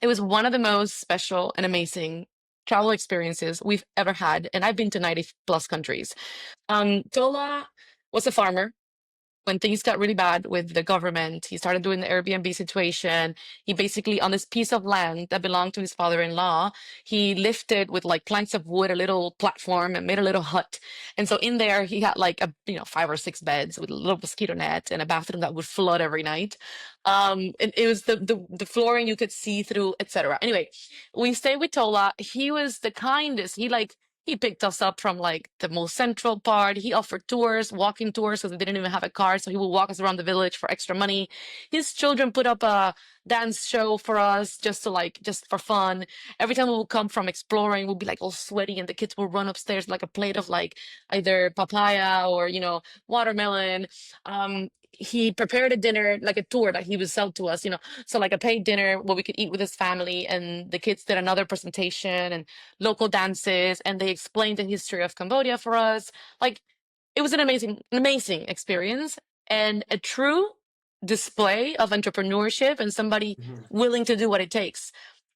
It was one of the most special and amazing travel experiences we've ever had. And I've been to 90 plus countries. Tola was a farmer. When things got really bad with the government, he started doing the Airbnb situation. He basically, on this piece of land that belonged to his father-in-law, he lifted with like planks of wood a little platform and made a little hut. And so in there, he had like 5 or 6 beds with a little mosquito net and a bathroom that would flood every night. And it was the flooring you could see through, etc. Anyway, we stayed with Tola. He was the kindest. He picked us up from like the most central part. He offered tours, walking tours, because we didn't even have a car. So he would walk us around the village for extra money. His children put up a dance show for us just for fun. Every time we would come from exploring, we'd be like all sweaty and the kids would run upstairs like a plate of like either papaya or, watermelon. He prepared a dinner, like a tour that he would sell to us, so like a paid dinner where we could eat with his family, and the kids did another presentation and local dances, and they explained the history of Cambodia for us. Like it was an amazing experience and a true display of entrepreneurship and somebody willing to do what it takes.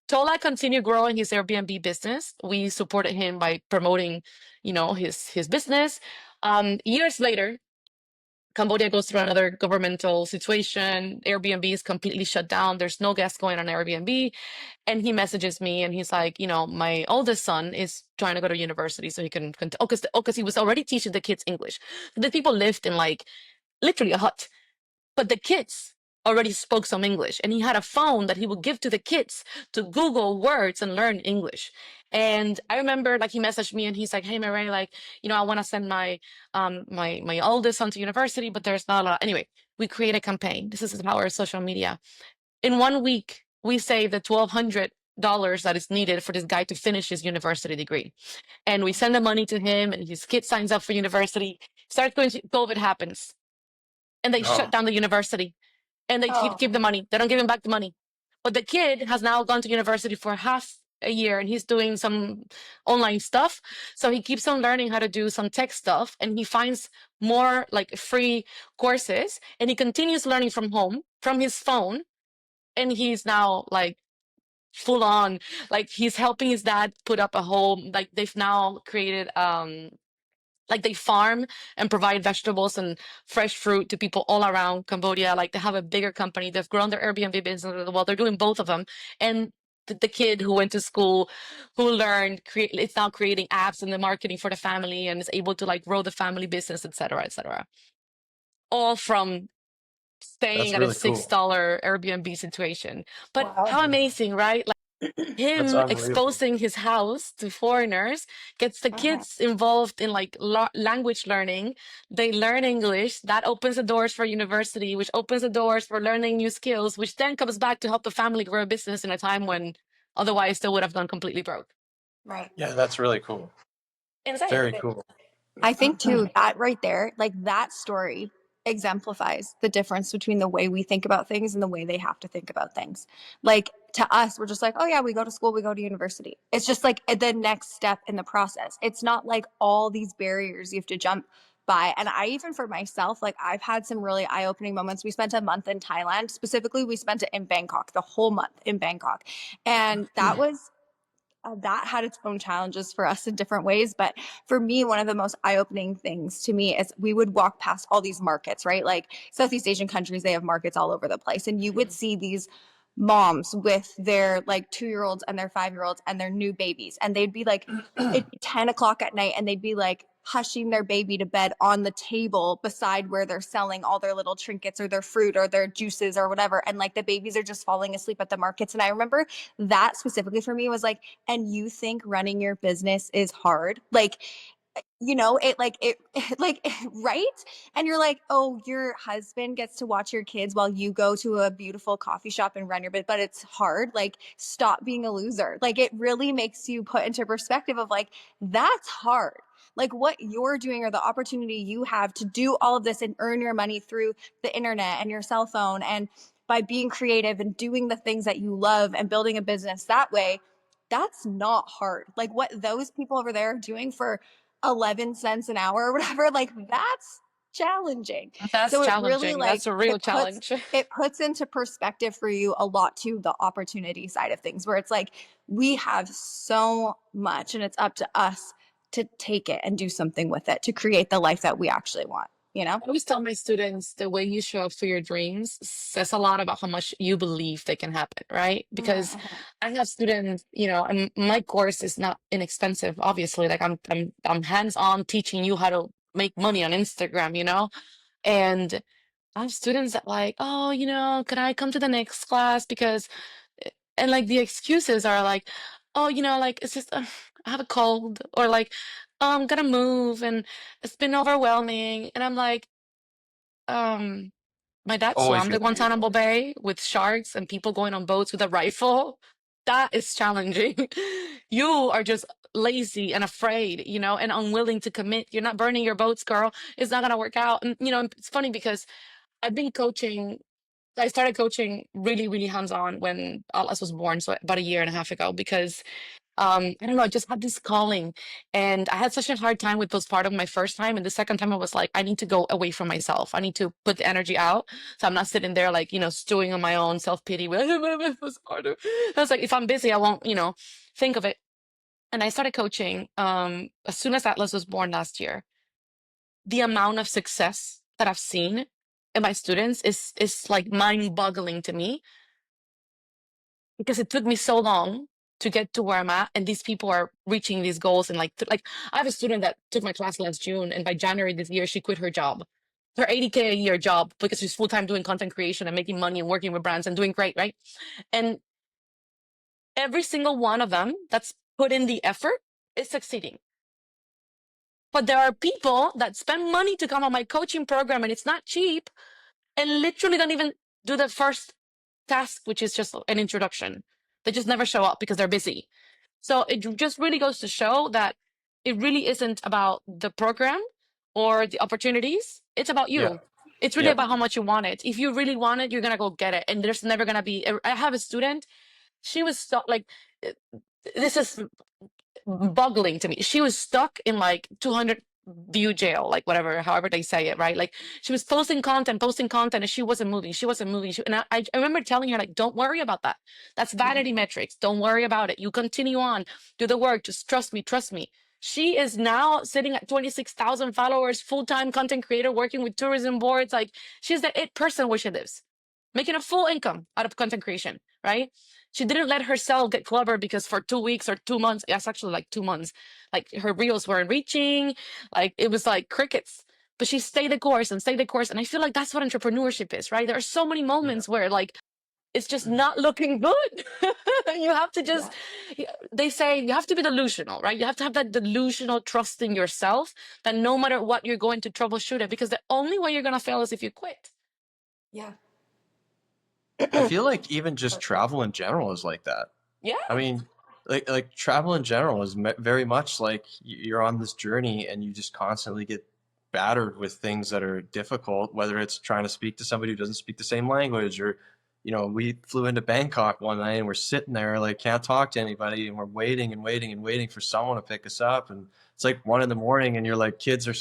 Tola continued growing his Airbnb business. We supported him by promoting, his business. Years later, Cambodia goes through another governmental situation. Airbnb is completely shut down. There's no guests going on Airbnb. And he messages me and he's like, my oldest son is trying to go to university so he can, because he was already teaching the kids English. The people lived in like literally a hut, but the kids already spoke some English, and he had a phone that he would give to the kids to Google words and learn English. And I remember like he messaged me and he's like, hey Marae, like, I want to send my my oldest son to university, but there's not a lot. Anyway, we create a campaign. This is the power of social media. In 1 week, we saved the $1,200 that is needed for this guy to finish his university degree. And we send the money to him and his kid signs up for university. Starts going to COVID happens. And they shut down the university. And they keep the money. They don't give him back the money. But the kid has now gone to university for half a year and he's doing some online stuff. So he keeps on learning how to do some tech stuff, and he finds more like free courses, and he continues learning from home, from his phone. And he's now like full on, like he's helping his dad put up a home. Like they've now created like they farm and provide vegetables and fresh fruit to people all around Cambodia. Like they have a bigger company. They've grown their Airbnb business. Well, they're doing both of them. And the kid who went to school, who learned, it's now creating apps and the marketing for the family, and is able to like grow the family business, etc., etc. All from staying That's at a really cool. $6 Airbnb situation. But Wow. how amazing, right? That's Him unbelievable. exposing his house to foreigners gets the kids involved in like language learning. They learn English. That opens the doors for university, which opens the doors for learning new skills, which then comes back to help the family grow a business in a time when otherwise they would have gone completely broke. Right. Yeah, that's really cool. Insane. Very cool. I think too, that right there, like that story exemplifies the difference between the way we think about things and the way they have to think about things. Like to us, we're just like, oh yeah, we go to school, we go to university. It's just like the next step in the process. It's not like all these barriers you have to jump by. And I, even for myself, like I've had some really eye-opening moments. We spent a month in Thailand. Specifically, we spent it in Bangkok, the whole month in Bangkok. And that had its own challenges for us in different ways. But for me, one of the most eye-opening things to me is we would walk past all these markets, right? Like Southeast Asian countries, they have markets all over the place. And you would see these moms with their like 2-year-olds and their 5-year-olds and their new babies. And they'd be like, it'd be 10 o'clock at night and they'd be like hushing their baby to bed on the table beside where they're selling all their little trinkets or their fruit or their juices or whatever. And like the babies are just falling asleep at the markets. And I remember that specifically for me was like, and you think running your business is hard? Like, it like right. And you're like, oh, your husband gets to watch your kids while you go to a beautiful coffee shop and run your bit, but it's hard. Like, stop being a loser. Like, it really makes you put into perspective of like, that's hard. Like what you're doing or the opportunity you have to do all of this and earn your money through the internet and your cell phone, and by being creative and doing the things that you love and building a business that way, that's not hard. Like what those people over there are doing for 11 cents an hour or whatever, like that's challenging. That's So it really challenging. like That's a real challenge. it puts into perspective for you a lot to the opportunity side of things, where it's like we have so much and it's up to us to take it and do something with it to create the life that we actually want, you know? I always tell my students the way you show up for your dreams says a lot about how much you believe they can happen, right? Because I have students, and my course is not inexpensive, obviously. Like I'm hands-on teaching you how to make money on Instagram, and I have students that like, oh, could I come to the next class? Because, and like the excuses are like, oh, like it's just, I have a cold, or like, oh, I'm gonna move and it's been overwhelming. And I'm like, um, my dad Always swam the good to hear. Guantanamo Bay with sharks and people going on boats with a rifle. That is challenging. You are just lazy and afraid, and unwilling to commit. You're not burning your boats, girl. It's not gonna work out. And it's funny because I've been coaching. I started coaching really, really hands-on when Atlas was born, so about a year and a half ago, because I don't know, I just had this calling, and I had such a hard time with postpartum my first time, and the second time I was like, I need to go away from myself. I need to put the energy out, so I'm not sitting there like stewing on my own self-pity with postpartum. I was like, if I'm busy, I won't think of it. And I started coaching as soon as Atlas was born last year. The amount of success that I've seen in my students is like mind-boggling to me, because it took me so long to get to where I'm at, and these people are reaching these goals. And like I have a student that took my class last June, and by January this year she quit her job, her 80K a year job, because she's full-time doing content creation and making money and working with brands and doing great, right? And every single one of them that's put in the effort is succeeding. But there are people that spend money to come on my coaching program, and it's not cheap, and literally don't even do the first task, which is just an introduction. They just never show up because they're busy. So it just really goes to show that it really isn't about the program or the opportunities. It's about Yeah. you. It's really Yeah. about how much you want it. If you really want it, you're going to go get it. And there's never going to be. I have a student, she was stuck, like, this is boggling to me. She was stuck in like 200 view jail, like whatever, however they say it, right? Like she was posting content, and she wasn't moving. She wasn't moving. And I remember telling her, like, don't worry about that. That's vanity metrics. Don't worry about it. You continue on, do the work. Just trust me, trust me. She is now sitting at 26,000 followers, full-time content creator, working with tourism boards. Like, she's the it person where she lives, making a full income out of content creation, right? She didn't let herself get clever, because for 2 weeks or 2 months, it's actually like 2 months, like her reels weren't reaching, like it was like crickets. But she stayed the course and stayed the course. And I feel like that's what entrepreneurship is, right? There are so many moments where like it's just not looking good. You have to just, they say you have to be delusional, right? You have to have that delusional trust in yourself that no matter what, you're going to troubleshoot it, because the only way you're going to fail is if you quit. Yeah. I feel like even just travel in general is like that. Yeah. I mean, like travel in general is very much like you're on this journey and you just constantly get battered with things that are difficult, whether it's trying to speak to somebody who doesn't speak the same language, or we flew into Bangkok one night and we're sitting there like can't talk to anybody, and we're waiting and waiting and waiting for someone to pick us up, and it's like 1 in the morning, and you're like, kids are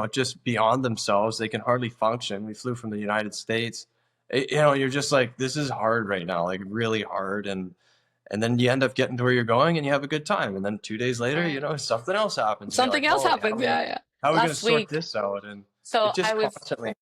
just beyond themselves. They can hardly function. We flew from the United States. You're just like, this is hard right now, like really hard. And then you end up getting to where you're going and you have a good time. And then 2 days later, Right. something else happens. And you're Something like, else holy, how are happened. we gonna, Yeah, yeah. how are we gonna Last sort week. this out? And So it just I was constantly,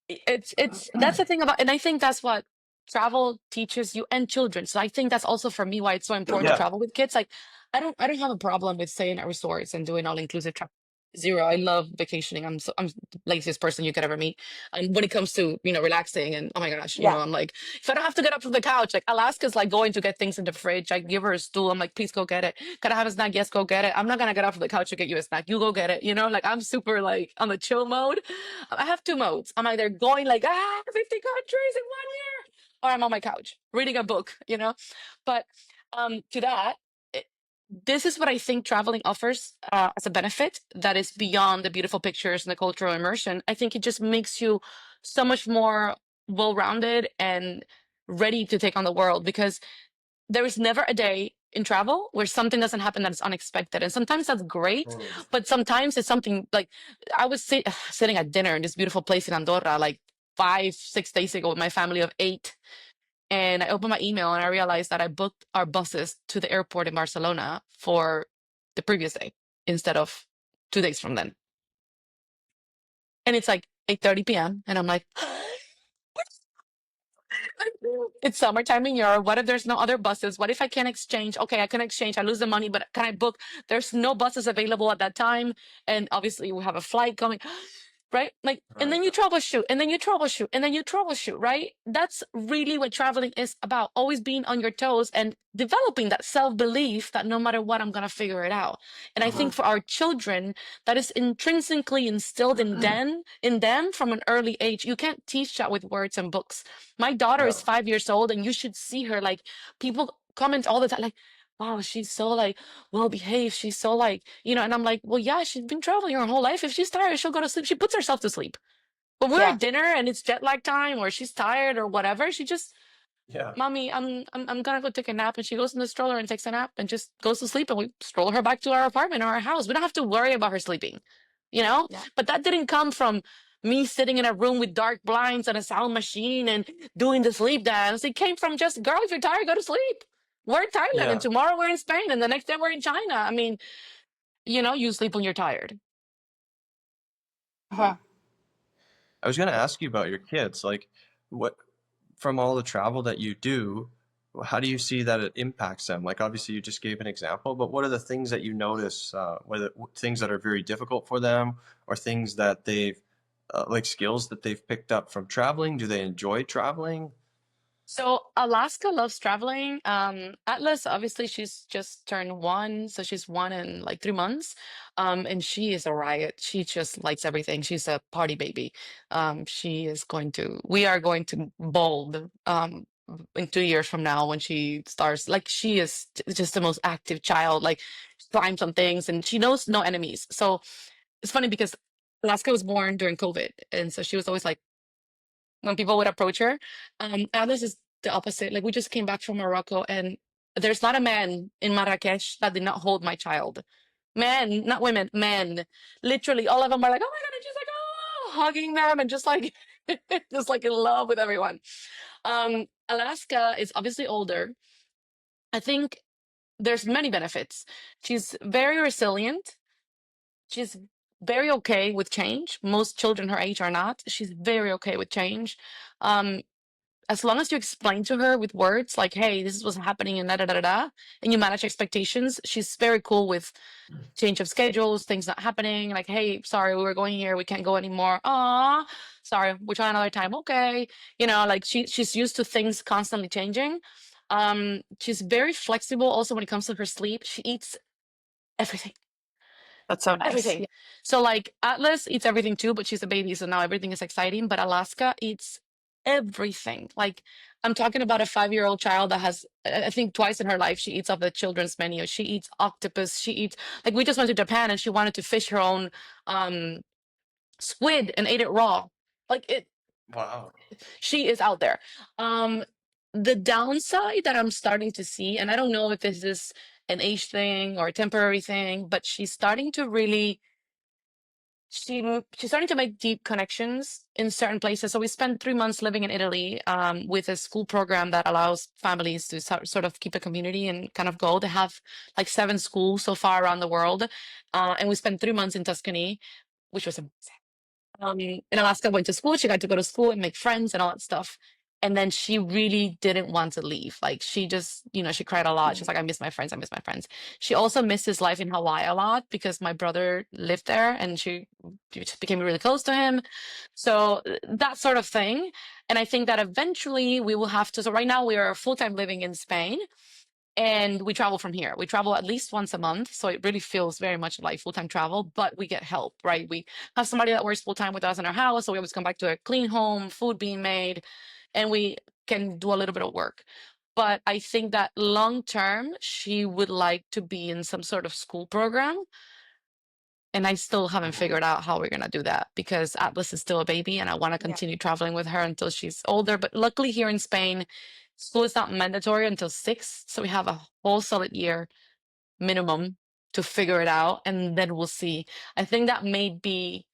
it's that's the thing about, and I think that's what travel teaches you and children. So I think that's also for me why it's so important to yeah, travel with kids. Like I don't have a problem with staying at resorts and doing all inclusive travel. Zero. I love vacationing. I'm the laziest person you could ever meet. And when it comes to relaxing and oh my gosh, Yeah. I'm like, if I don't have to get up from the couch, like Alaska's like going to get things in the fridge. I give her a stool. I'm like, please go get it. Can I have a snack? Yes, go get it. I'm not gonna get up from the couch to get you a snack. You go get it. Like I'm super like on the chill mode. I have two modes. I'm either going like 50 countries in 1 year, or I'm on my couch reading a book. But to that, this is what I think traveling offers as a benefit that is beyond the beautiful pictures and the cultural immersion. I think it just makes you so much more well-rounded and ready to take on the world, because there is never a day in travel where something doesn't happen that is unexpected. And sometimes that's great, but sometimes it's something like I was sitting at dinner in this beautiful place in Andorra like 5, 6 days ago with my family of 8. And I opened my email and I realized that I booked our buses to the airport in Barcelona for the previous day instead of 2 days from then. And it's like 8:30 p.m. And I'm like, it's summertime in Europe. What if there's no other buses? What if I can't exchange? Okay, I can exchange. I lose the money, but can I book? There's no buses available at that time. And obviously, we have a flight coming, right? Like, and right. then you troubleshoot, and then you troubleshoot, and then you troubleshoot, right? That's really what traveling is about. Always being on your toes and developing that self-belief that no matter what, I'm going to figure it out. And I think for our children, that is intrinsically instilled in them from an early age. You can't teach that with words and books. My daughter Yeah, is 5 years old, and you should see her. Like, people comment all the time, like, wow, she's so like well behaved. She's so like, and I'm like, well, yeah, she's been traveling her whole life. If she's tired, she'll go to sleep. She puts herself to sleep. When we're Yeah. at dinner and it's jet lag time or she's tired or whatever, she just, yeah, mommy, I'm gonna go take a nap. And she goes in the stroller and takes a nap and just goes to sleep. And we stroll her back to our apartment or our house. We don't have to worry about her sleeping, you know? Yeah. But that didn't come from me sitting in a room with dark blinds and a sound machine and doing the sleep dance. It came from just, girl, if you're tired, go to sleep. We're in Thailand and yeah. tomorrow we're in Spain and the next day we're in China. I mean, you sleep when you're tired. Uh-huh. I was gonna ask you about your kids. Like, what from all the travel that you do, how do you see that it impacts them? Like, obviously, you just gave an example, but what are the things that you notice, whether things that are very difficult for them or things that they've, like skills that they've picked up from traveling? Do they enjoy traveling? So Alaska loves traveling. Atlas, obviously, she's just turned 1, so she's 1 in like 3 months. And she is a riot. She just likes everything. She's a party baby. We are going to Bold in 2 years from now when she starts. Like, she is just the most active child. Like, she climbs on things and she knows no enemies. So it's funny because Alaska was born during COVID, and so she was always like, when people would approach her. Alice is the opposite. Like, we just came back from Morocco, and there's not a man in Marrakesh that did not hold my child. Men, not women, men. Literally, all of them are like, oh my God, and she's like, oh, hugging them and just like, just like in love with everyone. Alaska is obviously older. I think there's many benefits. She's very resilient. She's very okay with change. Most children her age are not. She's very okay with change. Um, as long as you explain to her with words like, hey, this is what's happening and da da da da da, and you manage expectations, she's very cool with change of schedules, things not happening, like, hey, sorry, we were going here, we can't go anymore. Aw, sorry, we'll try another time. Okay. Like she's used to things constantly changing. She's very flexible also when it comes to her sleep. She eats everything. That's so nice. Everything. So like Atlas eats everything too, but she's a baby, so now everything is exciting. But Alaska eats everything. Like, I'm talking about a 5-year-old child that has, I think twice in her life, she eats off the children's menu. She eats octopus. She eats, like, we just went to Japan and she wanted to fish her own squid and ate it raw. Like, Wow. She is out there. Um, the downside that I'm starting to see, and I don't know if this is an age thing or a temporary thing, but she's starting to make deep connections in certain places. So we spent 3 months living in Italy with a school program that allows families to sort of keep a community and kind of go. They have like 7 schools so far around the world, and we spent 3 months in Tuscany, which was in Alaska, went to school. She got to go to school and make friends and all that stuff. And then she really didn't want to leave. Like she just, she cried a lot. She's like, I miss my friends. I miss my friends. She also misses life in Hawaii a lot because my brother lived there and she just became really close to him. So that sort of thing. And I think that eventually we will have to. So right now we are full-time living in Spain and we travel from here. We travel at least once a month, so it really feels very much like full-time travel, but we get help, right? We have somebody that works full-time with us in our house, so we always come back to a clean home, food being made, and we can do a little bit of work. But I think that long term, she would like to be in some sort of school program, and I still haven't Mhm. figured out how we're gonna do that because Atlas is still a baby and I want to Yeah. continue traveling with her until she's older. But luckily here in Spain, school is not mandatory until 6, so we have a whole solid year minimum to figure it out, and then we'll see. I think that may be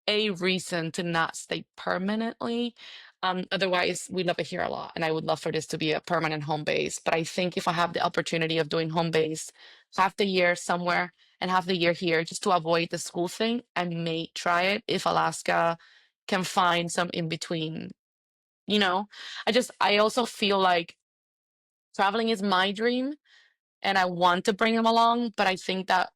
a reason to not stay permanently. Otherwise, we love it here a lot, and I would love for this to be a permanent home base. But I think if I have the opportunity of doing home base half the year somewhere and half the year here, just to avoid the school thing, I may try it if Alaska can find some in between. You know, I also feel like traveling is my dream, and I want to bring him along, but I think that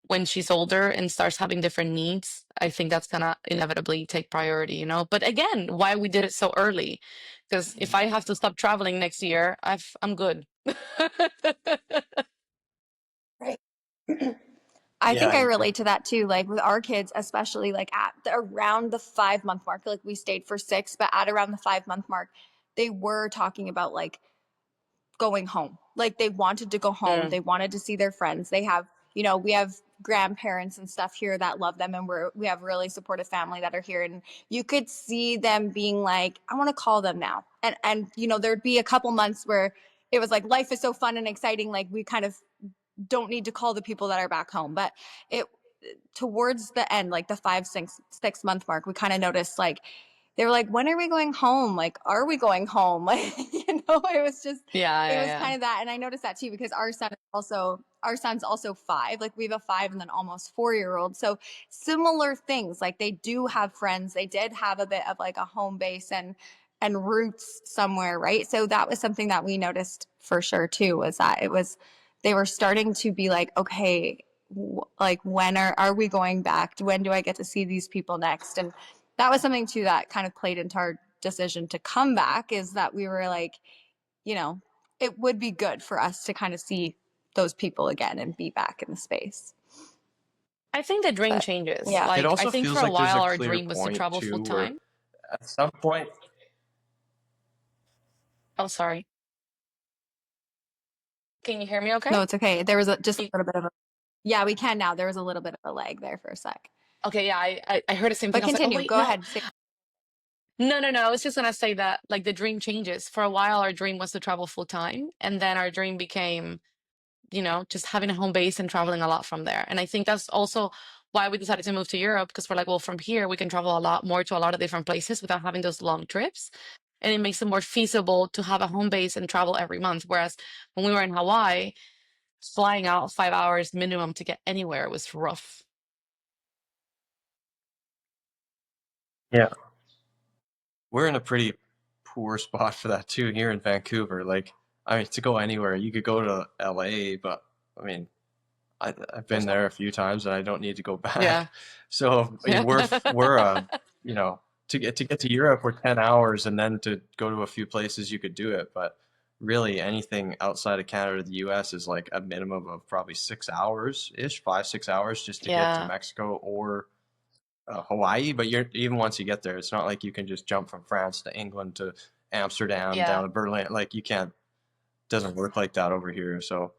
when she's older and starts having different needs, I think that's gonna inevitably take priority, you know? But again, why we did it so early? Because if I have to stop traveling next year, I'm good. Right. I Yeah, think I I relate agree. to that too. Like with our kids, especially like around the 5 month mark, like we stayed for 6, but at around the 5 month mark, they were talking about like going home. Like they wanted to go home. Mm, They wanted to see their friends. They have, we have grandparents and stuff here that love them, and we have really supportive family that are here, and you could see them being like, I want to call them now. And there'd be a couple months where it was like life is so fun and exciting, like we kind of don't need to call the people that are back home. But it towards the end, like the 5, 6 month mark, we kind of noticed like they were like, when are we going home? Like, are we going home? Like, yeah, it yeah, was yeah. kind of that. And I noticed that too, because our son's also 5. Like we have a 5 and then almost 4 year old. So similar things, like they do have friends. They did have a bit of like a home base and roots somewhere. Right. So that was something that we noticed for sure too, was that they were starting to be like, okay, like when are we going back? When do I get to see these people next? And that was something too that kind of played into our decision to come back, is that we were like, you know, it would be good for us to kind of see those people again and be back in the space. I think the dream But changes. yeah. It Like, I also think for feels a like there's a while our clear dream was to point travel too, full where time. at some point, Oh, sorry. Can you hear me okay? No, it's okay. There was just a little bit of a, yeah, we can now. There was a little bit of a lag there for a sec. Okay, yeah, I heard the same thing. But I was like, oh, continue. wait, Go no. ahead. Say, No, no, no. I was just gonna say that like the dream changes. For a while, our dream was to travel full time, and then our dream became, just having a home base and traveling a lot from there. And I think that's also why we decided to move to Europe because we're like, well, from here we can travel a lot more to a lot of different places without having those long trips. And it makes it more feasible to have a home base and travel every month. Whereas when we were in Hawaii, flying out 5 hours minimum to get anywhere was rough. yeah, we're in a pretty poor spot for that too here in Vancouver. Like, I mean, to go anywhere, you could go to LA, but I mean, I've been There's no. there a few times and I don't need to go Yeah. back. So Yeah. we're you know, to get to Europe, we're 10 hours, and then to go to a few places you could do it. But really anything outside of Canada, the US is like a minimum of probably 6 hours ish, 5, 6 hours just to get to Yeah. Mexico or Hawaii. But even once you get there, it's not like you can just jump from France to England to Amsterdam down Yeah. to Berlin. Like you can't, doesn't work like that over here. So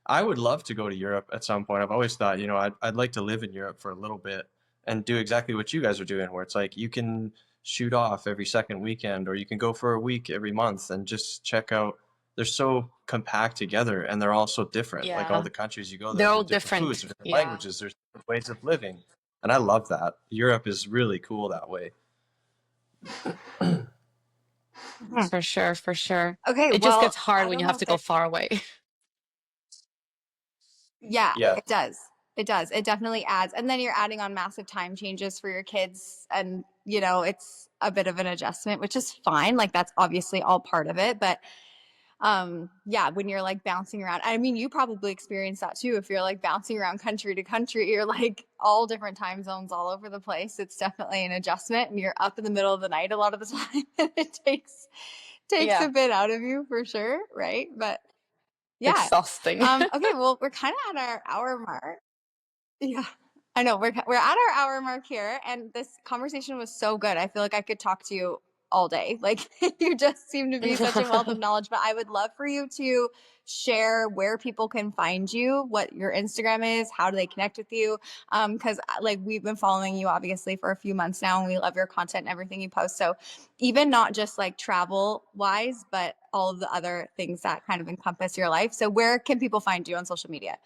I would love to go to Europe at some point. I've always thought, I'd like to live in Europe for a little bit and do exactly what you guys are doing, where it's like you can shoot off every second weekend, or you can go for a week every month and just check out. They're so compact together, and they're all so different. Like all Yeah. the countries you go, They're all there's different foods, different. different Yeah. languages, there's different ways of living, and I love that. Europe is really cool that way. Mhm. For sure, for sure. Okay, It just well, gets hard I when don't you know have if to go there. far away. Yeah, Yeah. it does. It does. It definitely adds. And then you're adding on massive time changes for your kids. And, it's a bit of an adjustment, which is fine. Like that's obviously all part of it. But yeah, when you're like bouncing around, I mean, you probably experience that too. If you're like bouncing around country to country, you're like all different time zones all over the place. It's definitely an adjustment and you're up in the middle of the night a lot of the time. And it takes Yeah. a bit out of you for sure. Right. But yeah. Exhausting. Okay, well, we're kind of at our hour mark. Yeah, I know we're at our hour mark here, and this conversation was so good. I feel like I could talk to you all day. Like you just seem to be such a wealth of knowledge. But I would love for you to share where people can find you, what your Instagram is, how do they connect with you? Because like we've been following you obviously for a few months now, and we love your content and everything you post. So even not just like travel wise, but all of the other things that kind of encompass your life. So where can people find you on social media?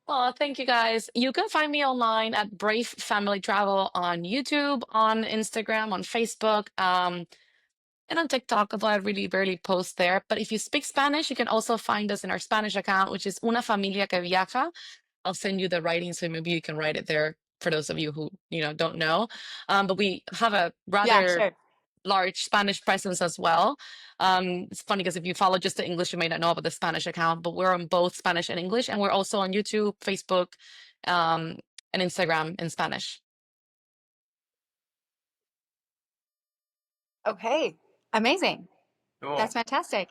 Well, thank you guys. You can find me online at Brave Family Travel on YouTube, on Instagram, on Facebook, and on TikTok, although I really barely post there. But if you speak Spanish, you can also find us in our Spanish account, which is Una Familia que Viaja. I'll send you the writing so maybe you can write it there for those of you who, don't know. But we have a Yeah, rather sure. large Spanish presence as well. It's funny because if you follow just the English, you may not know about the Spanish account, but we're on both Spanish and English, and we're also on YouTube, Facebook, um, and Instagram in Spanish. Okay, amazing. Cool. That's fantastic.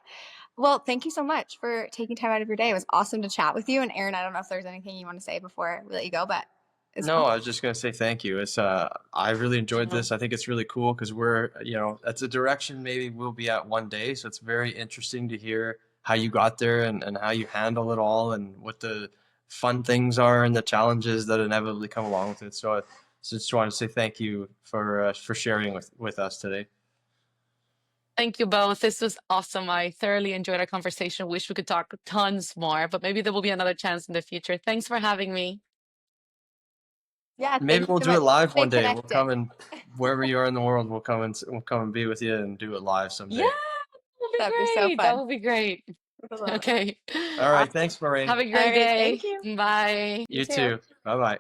Well, thank you so much for taking time out of your day. It was awesome to chat with you. And Aaron, I don't know if there's anything you want to say before we let you go, but it's No, fun. I was just gonna say thank you. It's I really enjoyed Mhm. this. I think it's really cool because we're, that's a direction maybe we'll be at one day. So it's very interesting to hear how you got there and how you handle it all and what the fun things are and the challenges that inevitably come along with it. So I just wanted to say thank you for sharing with us today. Thank you both. This was awesome. I thoroughly enjoyed our conversation. Wish we could talk tons more, but maybe there will be another chance in the future. Thanks for having me. Yeah, Maybe thank you we'll so do it much. live Stay one day. We'll connected. come and wherever you are in the world, we'll come and be with you and do it live Yeah, someday. that would be That'd be so great. That fun. would be great. I love it. Okay. All right, Awesome. thanks, Marae. Have a All great right. day. Thank you. Bye. You You too. too. Bye bye.